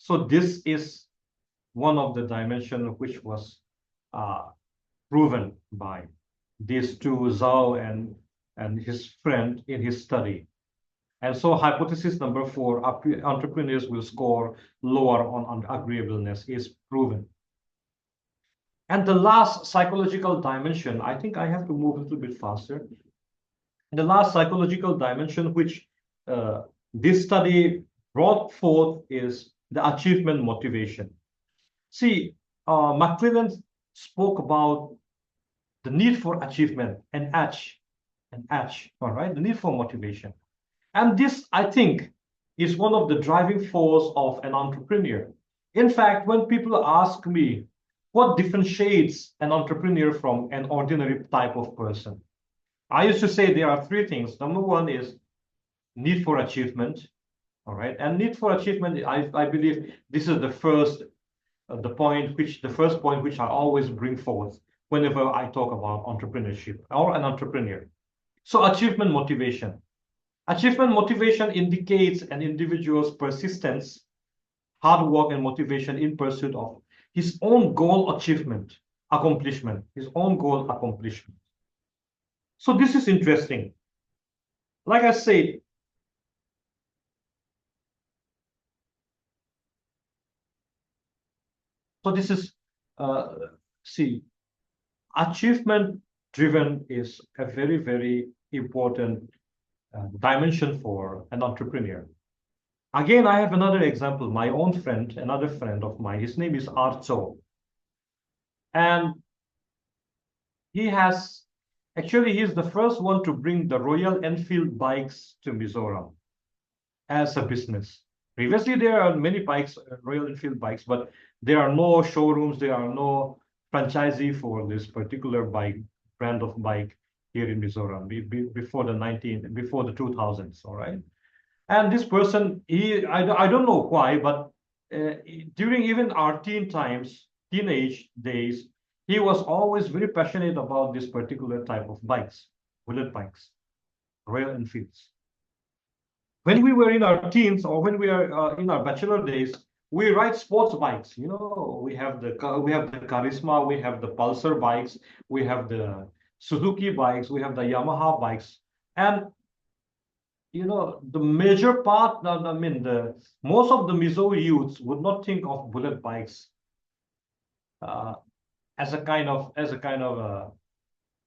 So this is one of the dimensions which was proven by these two, Zhao and his friend in his study. And so hypothesis number 4, entrepreneurs will score lower on agreeableness, is proven. And the last psychological dimension, I think I have to move a little bit faster. The last psychological dimension which this study brought forth is the achievement motivation. See, McClellan spoke about the need for achievement and all right, the need for motivation. And this, I think, is one of the driving force of an entrepreneur. In fact, when people ask me what differentiates an entrepreneur from an ordinary type of person, I used to say there are 3 things. Number 1 is need for achievement, all right? And need for achievement, I believe this is the first point which I always bring forth whenever I talk about entrepreneurship or an entrepreneur. So achievement motivation. Achievement motivation indicates an individual's persistence, hard work, and motivation in pursuit of his own goal accomplishment. So this is interesting. Like I said, so this is, see, achievement driven is a very, very important dimension for an entrepreneur. Again, I have another example. My own friend, another friend of mine, his name is Archo. And he's the first one to bring the Royal Enfield bikes to Mizoram as a business. Previously, there are many bikes, Royal Enfield bikes, but there are no showrooms, there are no franchisee for this particular brand of bike here in Mizoram before the 2000s, all right? And this person, I don't know why, but during even our teenage days, he was always very passionate about this particular type of bikes, bullet bikes, Royal Enfields. When we were in our teens or when we are in our bachelor days, we ride sports bikes. You know, we have the Charisma, we have the Pulsar bikes, we have the Suzuki bikes, we have the Yamaha bikes, and you know, the major part, I mean, most of the Mizo youths would not think of bullet bikes as a kind of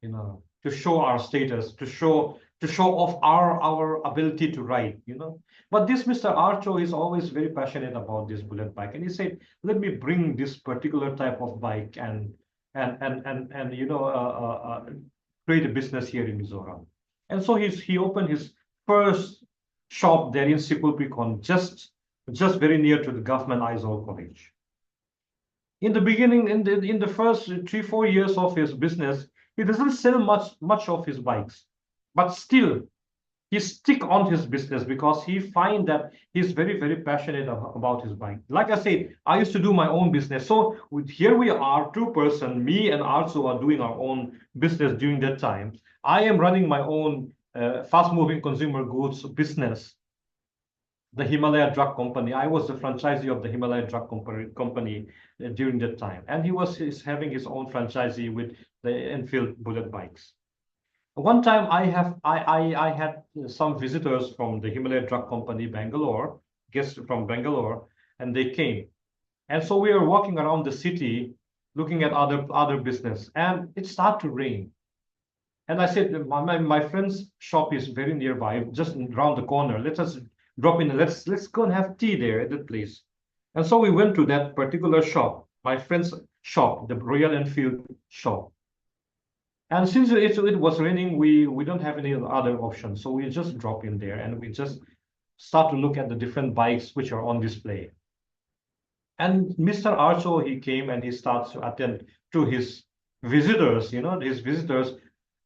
you know, to show our status, to show off our ability to ride, you know. But this Mr. Archo is always very passionate about this bullet bike, and he said, "Let me bring this particular type of bike and you know create a business here in Mizoram." And so he opened his first shop there in Sikulpikon, just very near to the government Aizol College. In the beginning, in the first 3-4 years of his business, he doesn't sell much of his bikes, but still he stick on his business because he find that he's very, very passionate about his bike. Like I said, I used to do my own business. So here we are, 2-person, me and Arso are doing our own business during that time. I am running my own fast-moving consumer goods business, the Himalaya Drug Company. I was the franchisee of the Himalaya Drug Company during that time. And he's having his own franchisee with the Enfield bullet bikes. One time I had some visitors from the Himalaya Drug Company, Bangalore, guests from Bangalore, and they came. And so we were walking around the city looking at other business, and it started to rain. And I said, my friend's shop is very nearby, just around the corner. Let us drop in. Let's go and have tea there at that place. And so we went to that particular shop, my friend's shop, the Royal Enfield shop. And since it was raining, we don't have any other option. So we just drop in there and we just start to look at the different bikes which are on display. And Mr. Archo, he came and he starts to attend to his visitors, you know,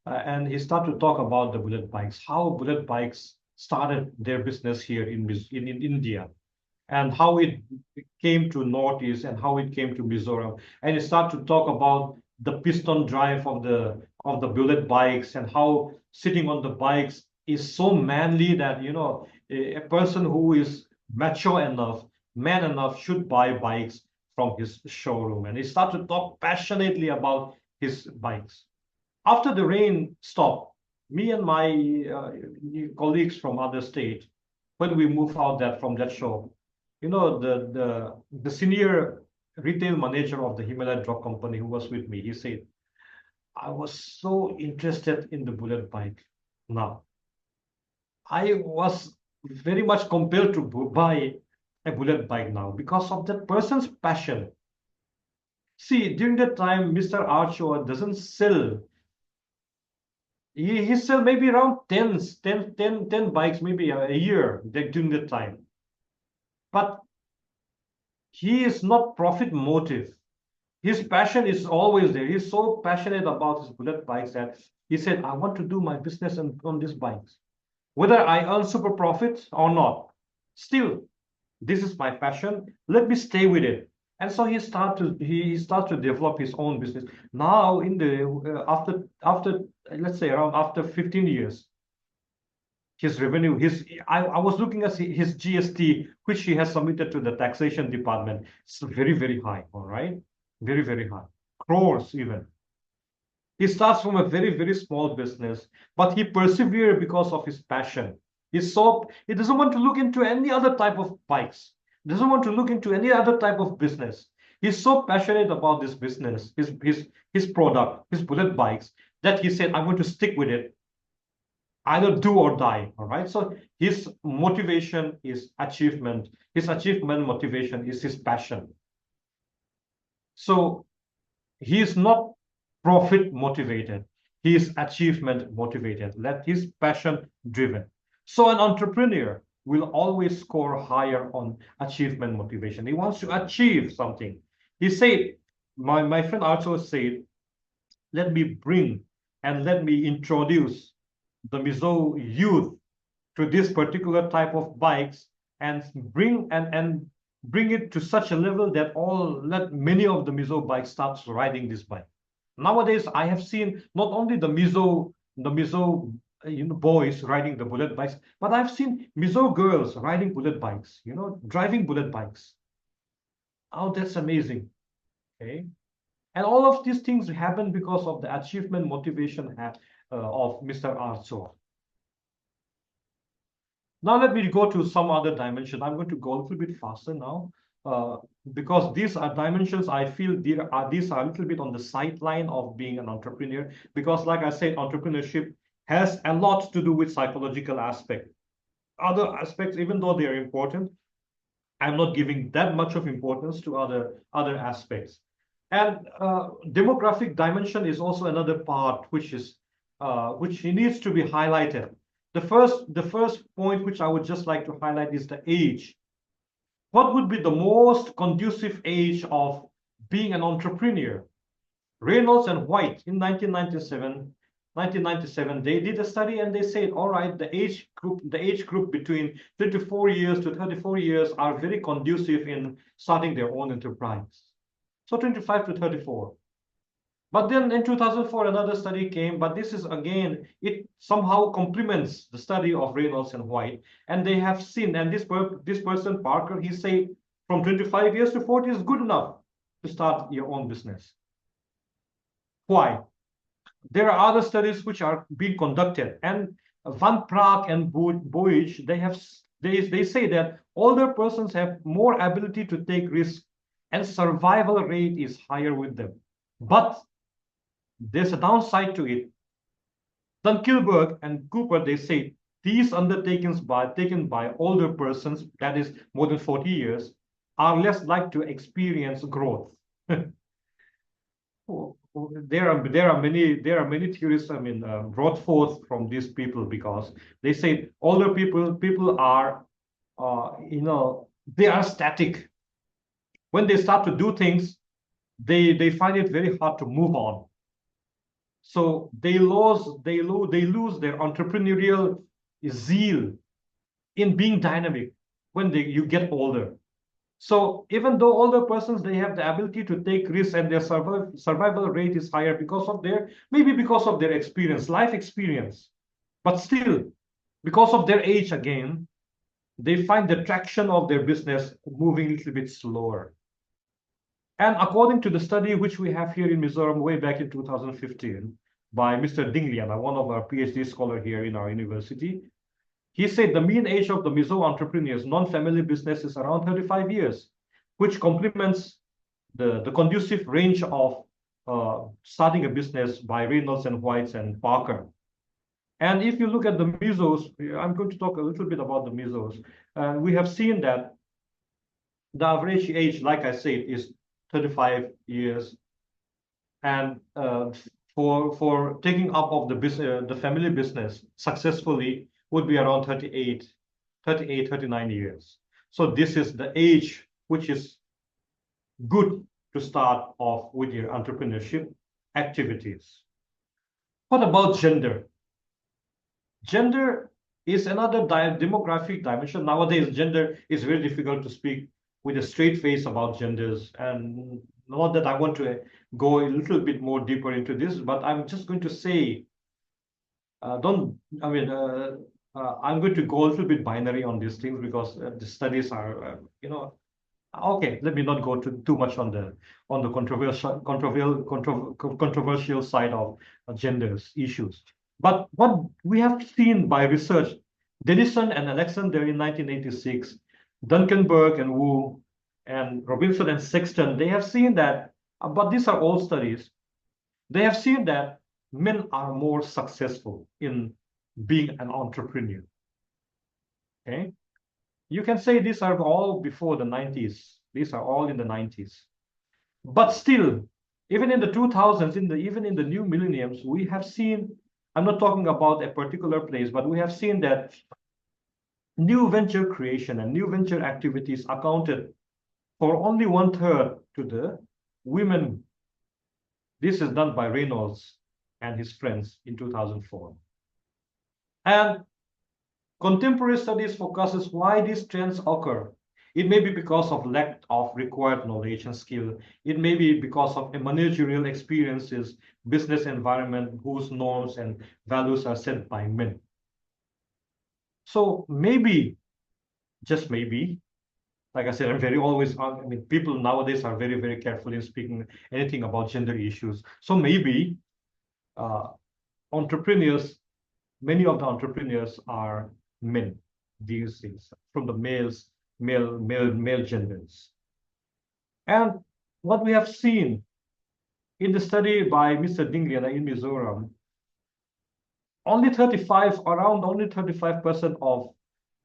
and he started to talk about the bullet bikes, how bullet bikes started their business here in India, and how it came to Northeast and how it came to Mizoram. And he started to talk about the piston drive of the bullet bikes and how sitting on the bikes is so manly that, you know, a person who is mature enough man enough should buy bikes from his showroom. And he started to talk passionately about his bikes. After the rain stopped, me and my colleagues from other state, when we moved out from that shop, the senior retail manager of the Himalaya Drug Company who was with me, he said, I was so interested in the bullet bike. Now, I was very much compelled to buy a bullet bike now because of that person's passion. See, during that time, Mr. Archo doesn't sell. He sell maybe around 10 bikes, maybe a year during that time. But he is not profit motive. His passion is always there. He's so passionate about his bullet bikes that he said, I want to do my business on these bikes. Whether I earn super profit or not, still, this is my passion. Let me stay with it. And so he starts to develop his own business. Now, in the after let's say around after 15 years, his revenue, I was looking at his GST, which he has submitted to the taxation department. It's very, very high, all right? Very, very high. Crores even. He starts from a very, very small business, but he persevered because of his passion. He doesn't want to look into any other type of bikes. He doesn't want to look into any other type of business. He's so passionate about this business, his product, his bullet bikes, that he said, I'm going to stick with it, either do or die. All right. So his motivation is achievement. His achievement motivation is his passion. So he is not profit motivated. He is achievement motivated. Let his passion driven. So an entrepreneur will always score higher on achievement motivation. He wants to achieve something. He said, my friend also said, let me bring and let me introduce the Mizo youth to this particular type of bikes and bring it to such a level that many of the Mizo bikes starts riding this bike. Nowadays, I have seen not only the Mizo boys riding the bullet bikes, but I've seen Mizo girls riding bullet bikes, driving bullet bikes. Oh, that's amazing. Okay. And all of these things happen because of the achievement motivation of Mr. Arso. Now let me go to some other dimension. I'm going to go a little bit faster now because these are dimensions I feel these are a little bit on the sideline of being an entrepreneur because like I said, entrepreneurship has a lot to do with psychological aspect. Other aspects, even though they are important, I'm not giving that much of importance to other aspects. And demographic dimension is also another part which needs to be highlighted. The first point which I would just like to highlight is the age. What would be the most conducive age of being an entrepreneur? Reynolds and White in 1997, they did a study and they said, all right, the age group between 24 years to 34 years are very conducive in starting their own enterprise. So 25 to 34. But then in 2004, another study came, but this is again, it somehow complements the study of Reynolds and White. And they have seen, and this person, Parker, he said from 25 years to 40 is good enough to start your own business. Why? There are other studies which are being conducted, and Van Praag and Boych, they say that older persons have more ability to take risks and survival rate is higher with them. But there's a downside to it. Dunkelberg and Cooper, they say these undertakings taken by older persons, that is more than 40 years, are less likely to experience growth. There are many theories, brought forth from these people because they say older people are, they are static. When they start to do things, they find it very hard to move on. So they lose their entrepreneurial zeal in being dynamic when you get older. So even though older persons, they have the ability to take risks and their survival rate is higher because of maybe because of their experience, life experience, but still because of their age again, they find the traction of their business moving a little bit slower. And according to the study which we have here in Mizoram way back in 2015 by Mr. Dingliana, one of our PhD scholars here in our university, he said the mean age of the Mizo entrepreneurs, non-family business is around 35 years, which complements the conducive range of starting a business by Reynolds and Whites and Parker. And if you look at the Mizos, I'm going to talk a little bit about the Mizos. We have seen that the average age, like I said, is 35 years. And for taking up of the business, the family business successfully would be around 38, 39 years. So this is the age which is good to start off with your entrepreneurship activities. What about gender? Gender is another demographic dimension. Nowadays, gender is very difficult to speak with a straight face about genders. And not that I want to go a little bit more deeper into this, but I'm just going to say, I'm going to go a little bit binary on these things because the studies are, okay, let me not go too much on the controversial side of genders issues. But what we have seen by research, Denison and Alexander in 1986, Duncanberg and Wu, and Robinson and Sexton, they have seen that, but these are all studies, they have seen that men are more successful in being an entrepreneur. Okay? You can say these are all before the 90s. These are all in the 90s. But still, even in the 2000s, even in the new millenniums, we have seen, I'm not talking about a particular place, but we have seen that new venture creation and new venture activities accounted for only 1/3 to the women. This is done by Reynolds and his friends in 2004. And contemporary studies focuses why these trends occur. It may be because of lack of required knowledge and skill. It may be because of a managerial experiences, business environment whose norms and values are set by men. So maybe, just maybe, like I said, people nowadays are very, very careful in speaking anything about gender issues. So maybe entrepreneurs, many of the entrepreneurs are men these days, from the male genders. And what we have seen in the study by Mr. Dingliana in Mizoram, only 35% of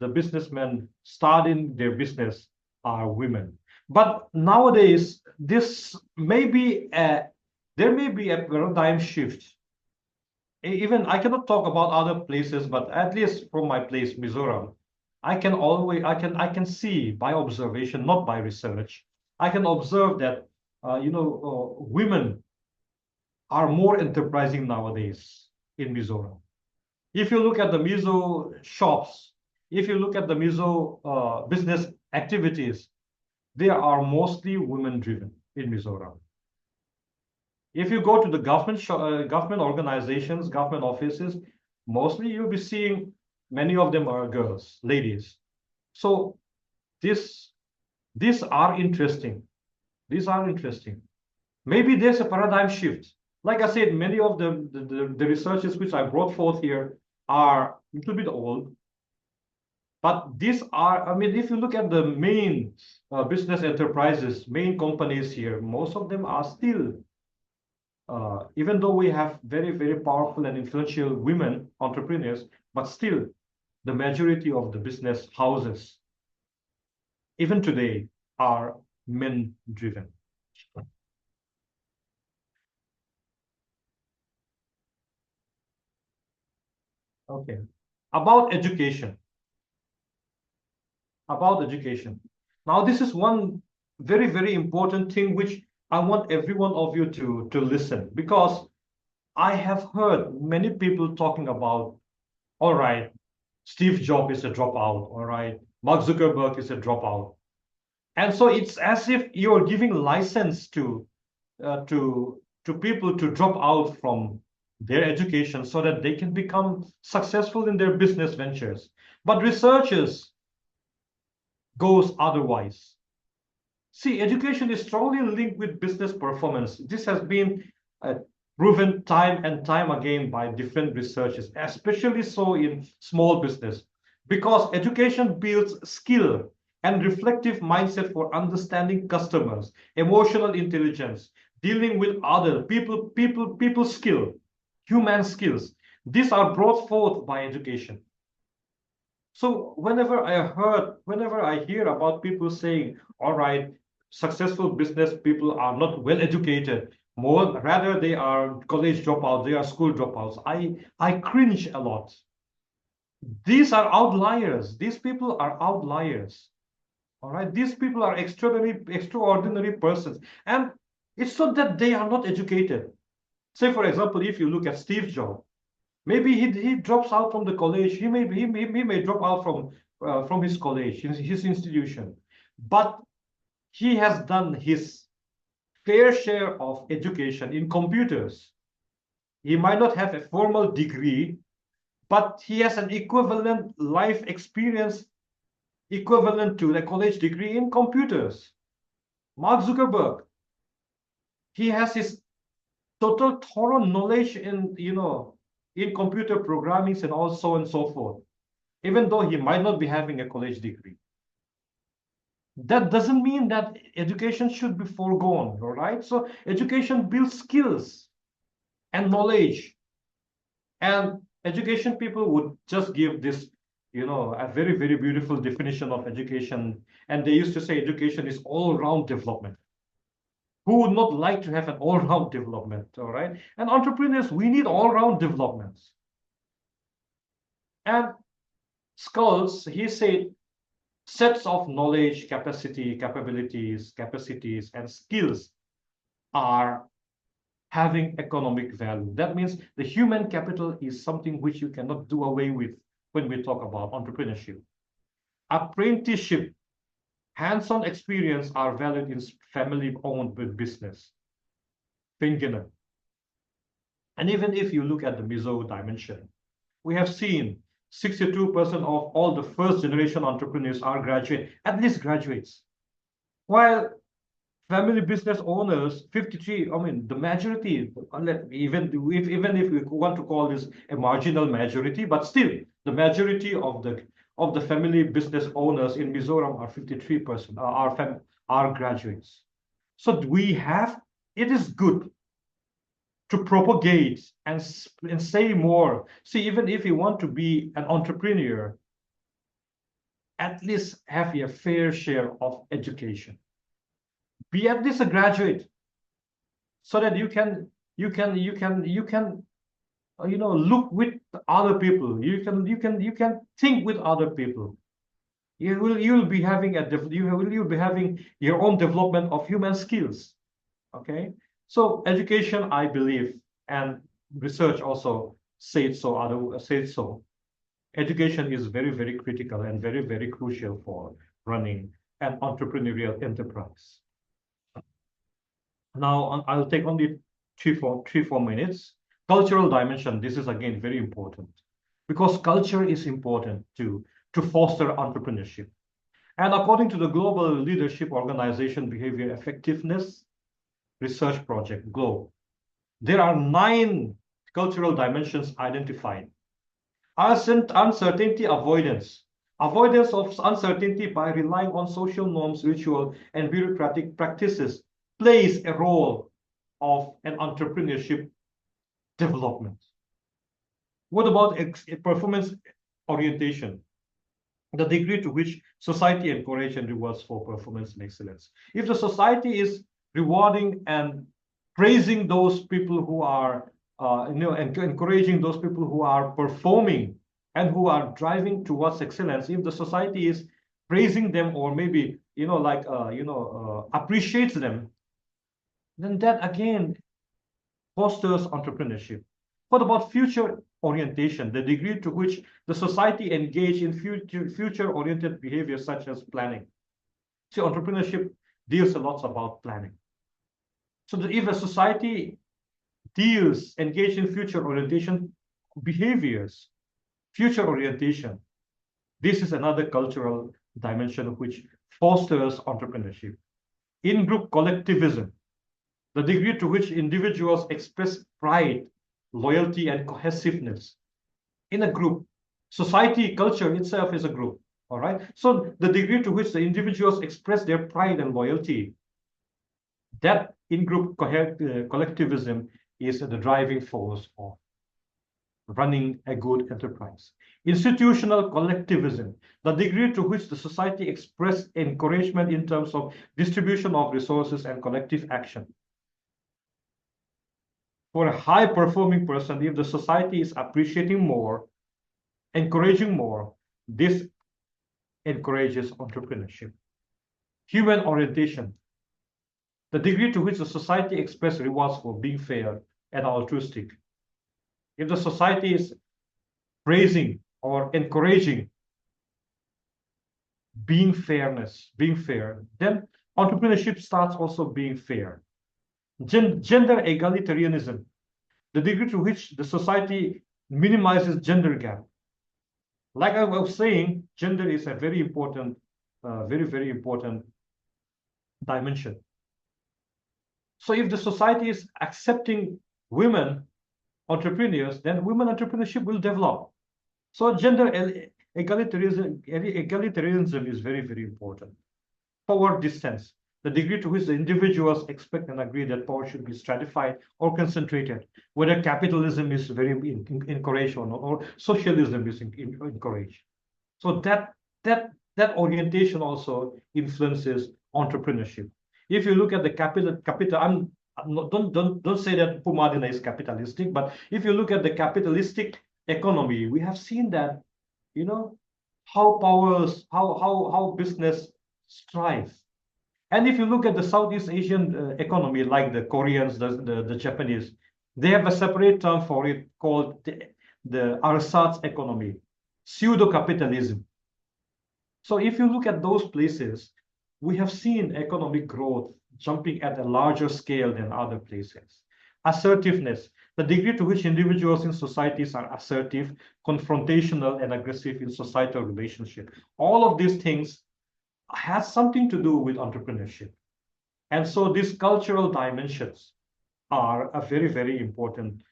the businessmen starting their business are women. But nowadays, there may be a paradigm shift. Even I cannot talk about other places, but at least from my place, Mizoram, I can see by observation, not by research. I can observe that women are more enterprising nowadays in Mizoram. If you look at the Mizo shops, if you look at the Mizo business activities, they are mostly women-driven in Mizoram. If you go to the government organizations, government offices, mostly you'll be seeing many of them are girls, ladies. So these are interesting. These are interesting. Maybe there's a paradigm shift. Like I said, many of the researches which I brought forth here are a little bit old. But these are, if you look at the main business enterprises, main companies here, most of them are still, even though we have very, very powerful and influential women entrepreneurs, but still the majority of the business houses, even today, are men-driven. Okay. About education. Now, this is one very, very important thing which I want every one of you to listen, because I have heard many people talking about, all right, Steve Jobs is a dropout, all right, Mark Zuckerberg is a dropout. And so it's as if you're giving license to people to drop out from their education so that they can become successful in their business ventures. But researchers goes otherwise. See, education is strongly linked with business performance. This has been uh, proven time and time again by different researchers, especially so in small business, because education builds skill and reflective mindset for understanding customers, emotional intelligence, dealing with other people skill, human skills. These are brought forth by education. So whenever I hear about people saying, all right, successful business people are not well educated, more rather they are college dropouts, they are school dropouts, I cringe a lot. These are outliers. These people are outliers. All right, these people are extraordinary persons, and it's not that they are not educated. Say, for example, if you look at Steve Jobs, maybe he drops out from the college. He may drop out from his college, his institution, but he has done his fair share of education in computers. He might not have a formal degree, but he has an equivalent life experience equivalent to the college degree in computers. Mark Zuckerberg, he has his total thorough knowledge in computer programming and all so and so forth, even though he might not be having a college degree. That doesn't mean that education should be foregone, all right? So education builds skills and knowledge. And education people would just give this, a very, very beautiful definition of education. And they used to say education is all-round development. Who would not like to have an all-round development, all right? And entrepreneurs, we need all-round developments. And Skulls, he said, sets of knowledge, capacities, and skills are having economic value. That means the human capital is something which you cannot do away with when we talk about entrepreneurship. Apprenticeship, hands-on experience are valued in family-owned business. Thinking. And even if you look at the Mizo dimension, we have seen 62% of all the first generation entrepreneurs are at least graduates. While family business owners, 53, I mean, the majority, even if we want to call this a marginal majority, but still, the majority of the family business owners in Mizoram are 53%, are graduates. So it is good to propagate and say more. See, even if you want to be an entrepreneur, at least have a fair share of education. Be at least a graduate, so that you can look with other people. You can think with other people. You'll be having you'll be having your own development of human skills. Okay, so education, I believe, and research also said so. Education is very, very critical and very, very crucial for running an entrepreneurial enterprise. Now, I'll take only 4 minutes. Cultural dimension, this is again very important, because culture is important to foster entrepreneurship. And according to the Global Leadership Organization Behavior Effectiveness Research Project, GLOBE, there are 9 cultural dimensions identified. Uncertainty avoidance. Avoidance of uncertainty by relying on social norms, ritual, and bureaucratic practices plays a role of an entrepreneurship development. What about performance orientation? The degree to which society encourages and rewards for performance and excellence. If the society is rewarding and praising those people who are, encouraging those people who are performing and who are driving towards excellence, if the society is praising them, or maybe, appreciates them, then that again fosters entrepreneurship. What about future orientation, the degree to which the society engage in future-oriented behavior such as planning? See, entrepreneurship deals a lot about planning. So that if a society engage in future orientation behaviors, future orientation, this is another cultural dimension which fosters entrepreneurship. In-group collectivism, the degree to which individuals express pride, loyalty, and cohesiveness in a group. Society, culture itself is a group. All right. So the degree to which the individuals express their pride and loyalty, that in-group collectivism is the driving force of running a good enterprise. Institutional collectivism, the degree to which the society express encouragement in terms of distribution of resources and collective action. For a high-performing person, if the society is appreciating more, encouraging more, this encourages entrepreneurship. Human orientation, the degree to which the society expresses rewards for being fair and altruistic. If the society is praising or encouraging being fair, then entrepreneurship starts also being fair. Gender egalitarianism, the degree to which the society minimizes gender gap. Like I was saying, gender is a very important, very important dimension. So if the society is accepting women entrepreneurs, then women entrepreneurship will develop. So gender egalitarianism is very important. Power distance, the degree to which the individuals expect and agree that power should be stratified or concentrated, whether capitalism is very encouraged or socialism is encouraged. So that orientation also influences entrepreneurship. If you look at the capital, don't say that Pumadina is capitalistic, but if you look at the capitalistic economy, we have seen that, how business strives. And if you look at the Southeast Asian economy, like the Koreans, the Japanese, they have a separate term for it called the ersatz economy, pseudo-capitalism. So if you look at those places, we have seen economic growth jumping at a larger scale than other places. Assertiveness, the degree to which individuals in societies are assertive, confrontational, and aggressive in societal relationship. All of these things has something to do with entrepreneurship. And so these cultural dimensions are a very important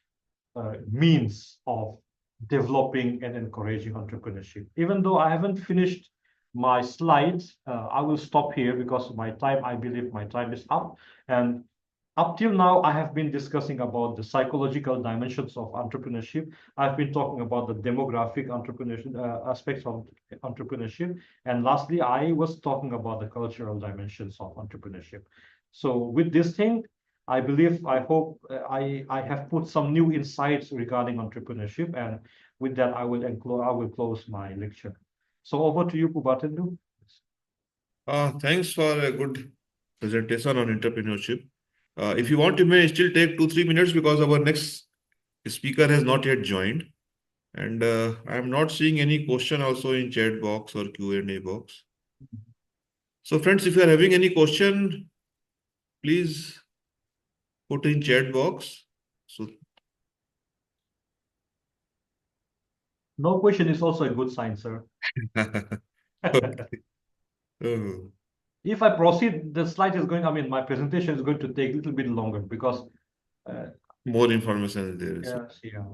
means of developing and encouraging entrepreneurship. Even though I haven't finished my slides, I will stop here because I believe my time is up. And up till now, I have been discussing about the psychological dimensions of entrepreneurship. I've been talking about the demographic entrepreneurship aspects of entrepreneurship. And lastly, I was talking about the cultural dimensions of entrepreneurship. So with this thing, I hope I have put some new insights regarding entrepreneurship. And with that, I will close my lecture. So over to you, Pubatendu. Thanks for a good presentation on entrepreneurship. If you want, you may still take 2-3 minutes because our next speaker has not yet joined. And I'm not seeing any question also in chat box or Q&A box. So friends, if you are having any question, please put in chat box. So no question is also a good sign, sir. okay. Oh. If I proceed, the slide is going, my presentation is going to take a little bit longer because More information is there. yes, yeah.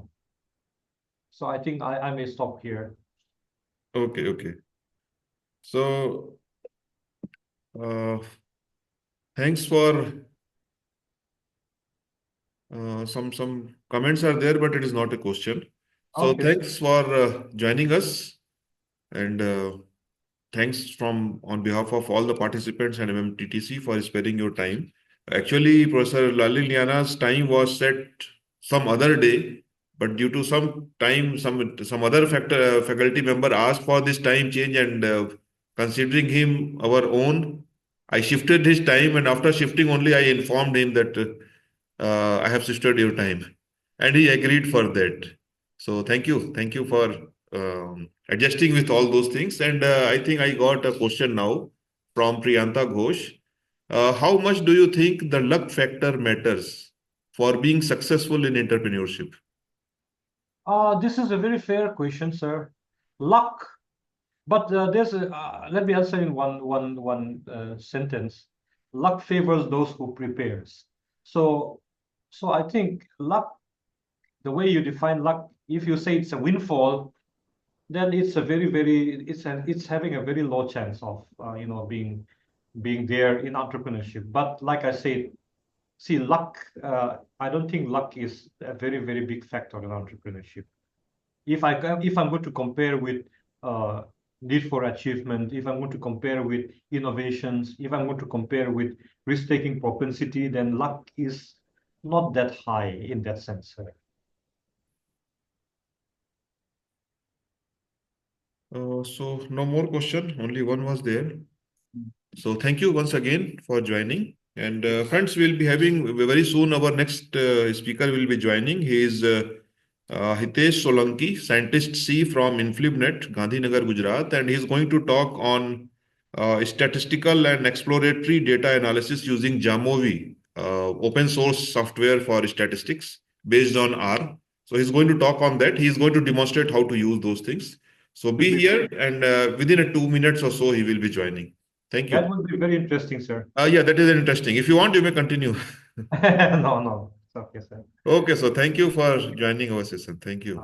So I think I may stop here. Okay. So thanks for some comments are there, but it is not a question. So Okay. thanks for joining us, and thanks on behalf of all the participants and MMTTC for sparing your time. Actually, Professor Laldinliana's time was set some other day, but due to some other faculty member asked for this time change, and considering him our own, I shifted his time, and after shifting only, I informed him that I have shifted your time, and he agreed for that. So thank you for adjusting with all those things. And I think I got a question now from Priyanta Ghosh. How much do you think the luck factor matters for being successful in entrepreneurship? This is a very fair question, sir. Luck But let me answer in one sentence. Luck favors those who prepares. So, so I think luck, the way you define luck, if you say it's a windfall, then it's a it's having a very low chance of being there in entrepreneurship. But like I said, see, luck. I don't think luck is a very big factor in entrepreneurship. If I'm going to compare with uh, need for achievement, if I'm going to compare with innovations, if I'm going to compare with risk-taking propensity, then luck is not that high in that sense. So no more question, only one was there. So thank you once again for joining. And friends, we'll be having very soon our next speaker will be joining. He is Hitesh Solanki, scientist C from InflibNet, Gandhinagar, Gujarat, and he's going to talk on statistical and exploratory data analysis using Jamovi, open source software for statistics based on R. So he's going to talk on that. He's going to demonstrate how to use those things. So be here, and within a 2 minutes or so, he will be joining. Thank That you. would be very interesting, sir. Yeah, that is interesting. If you want, you may continue. No, no, it's okay, sir. Okay, so thank you for joining our session. Thank you.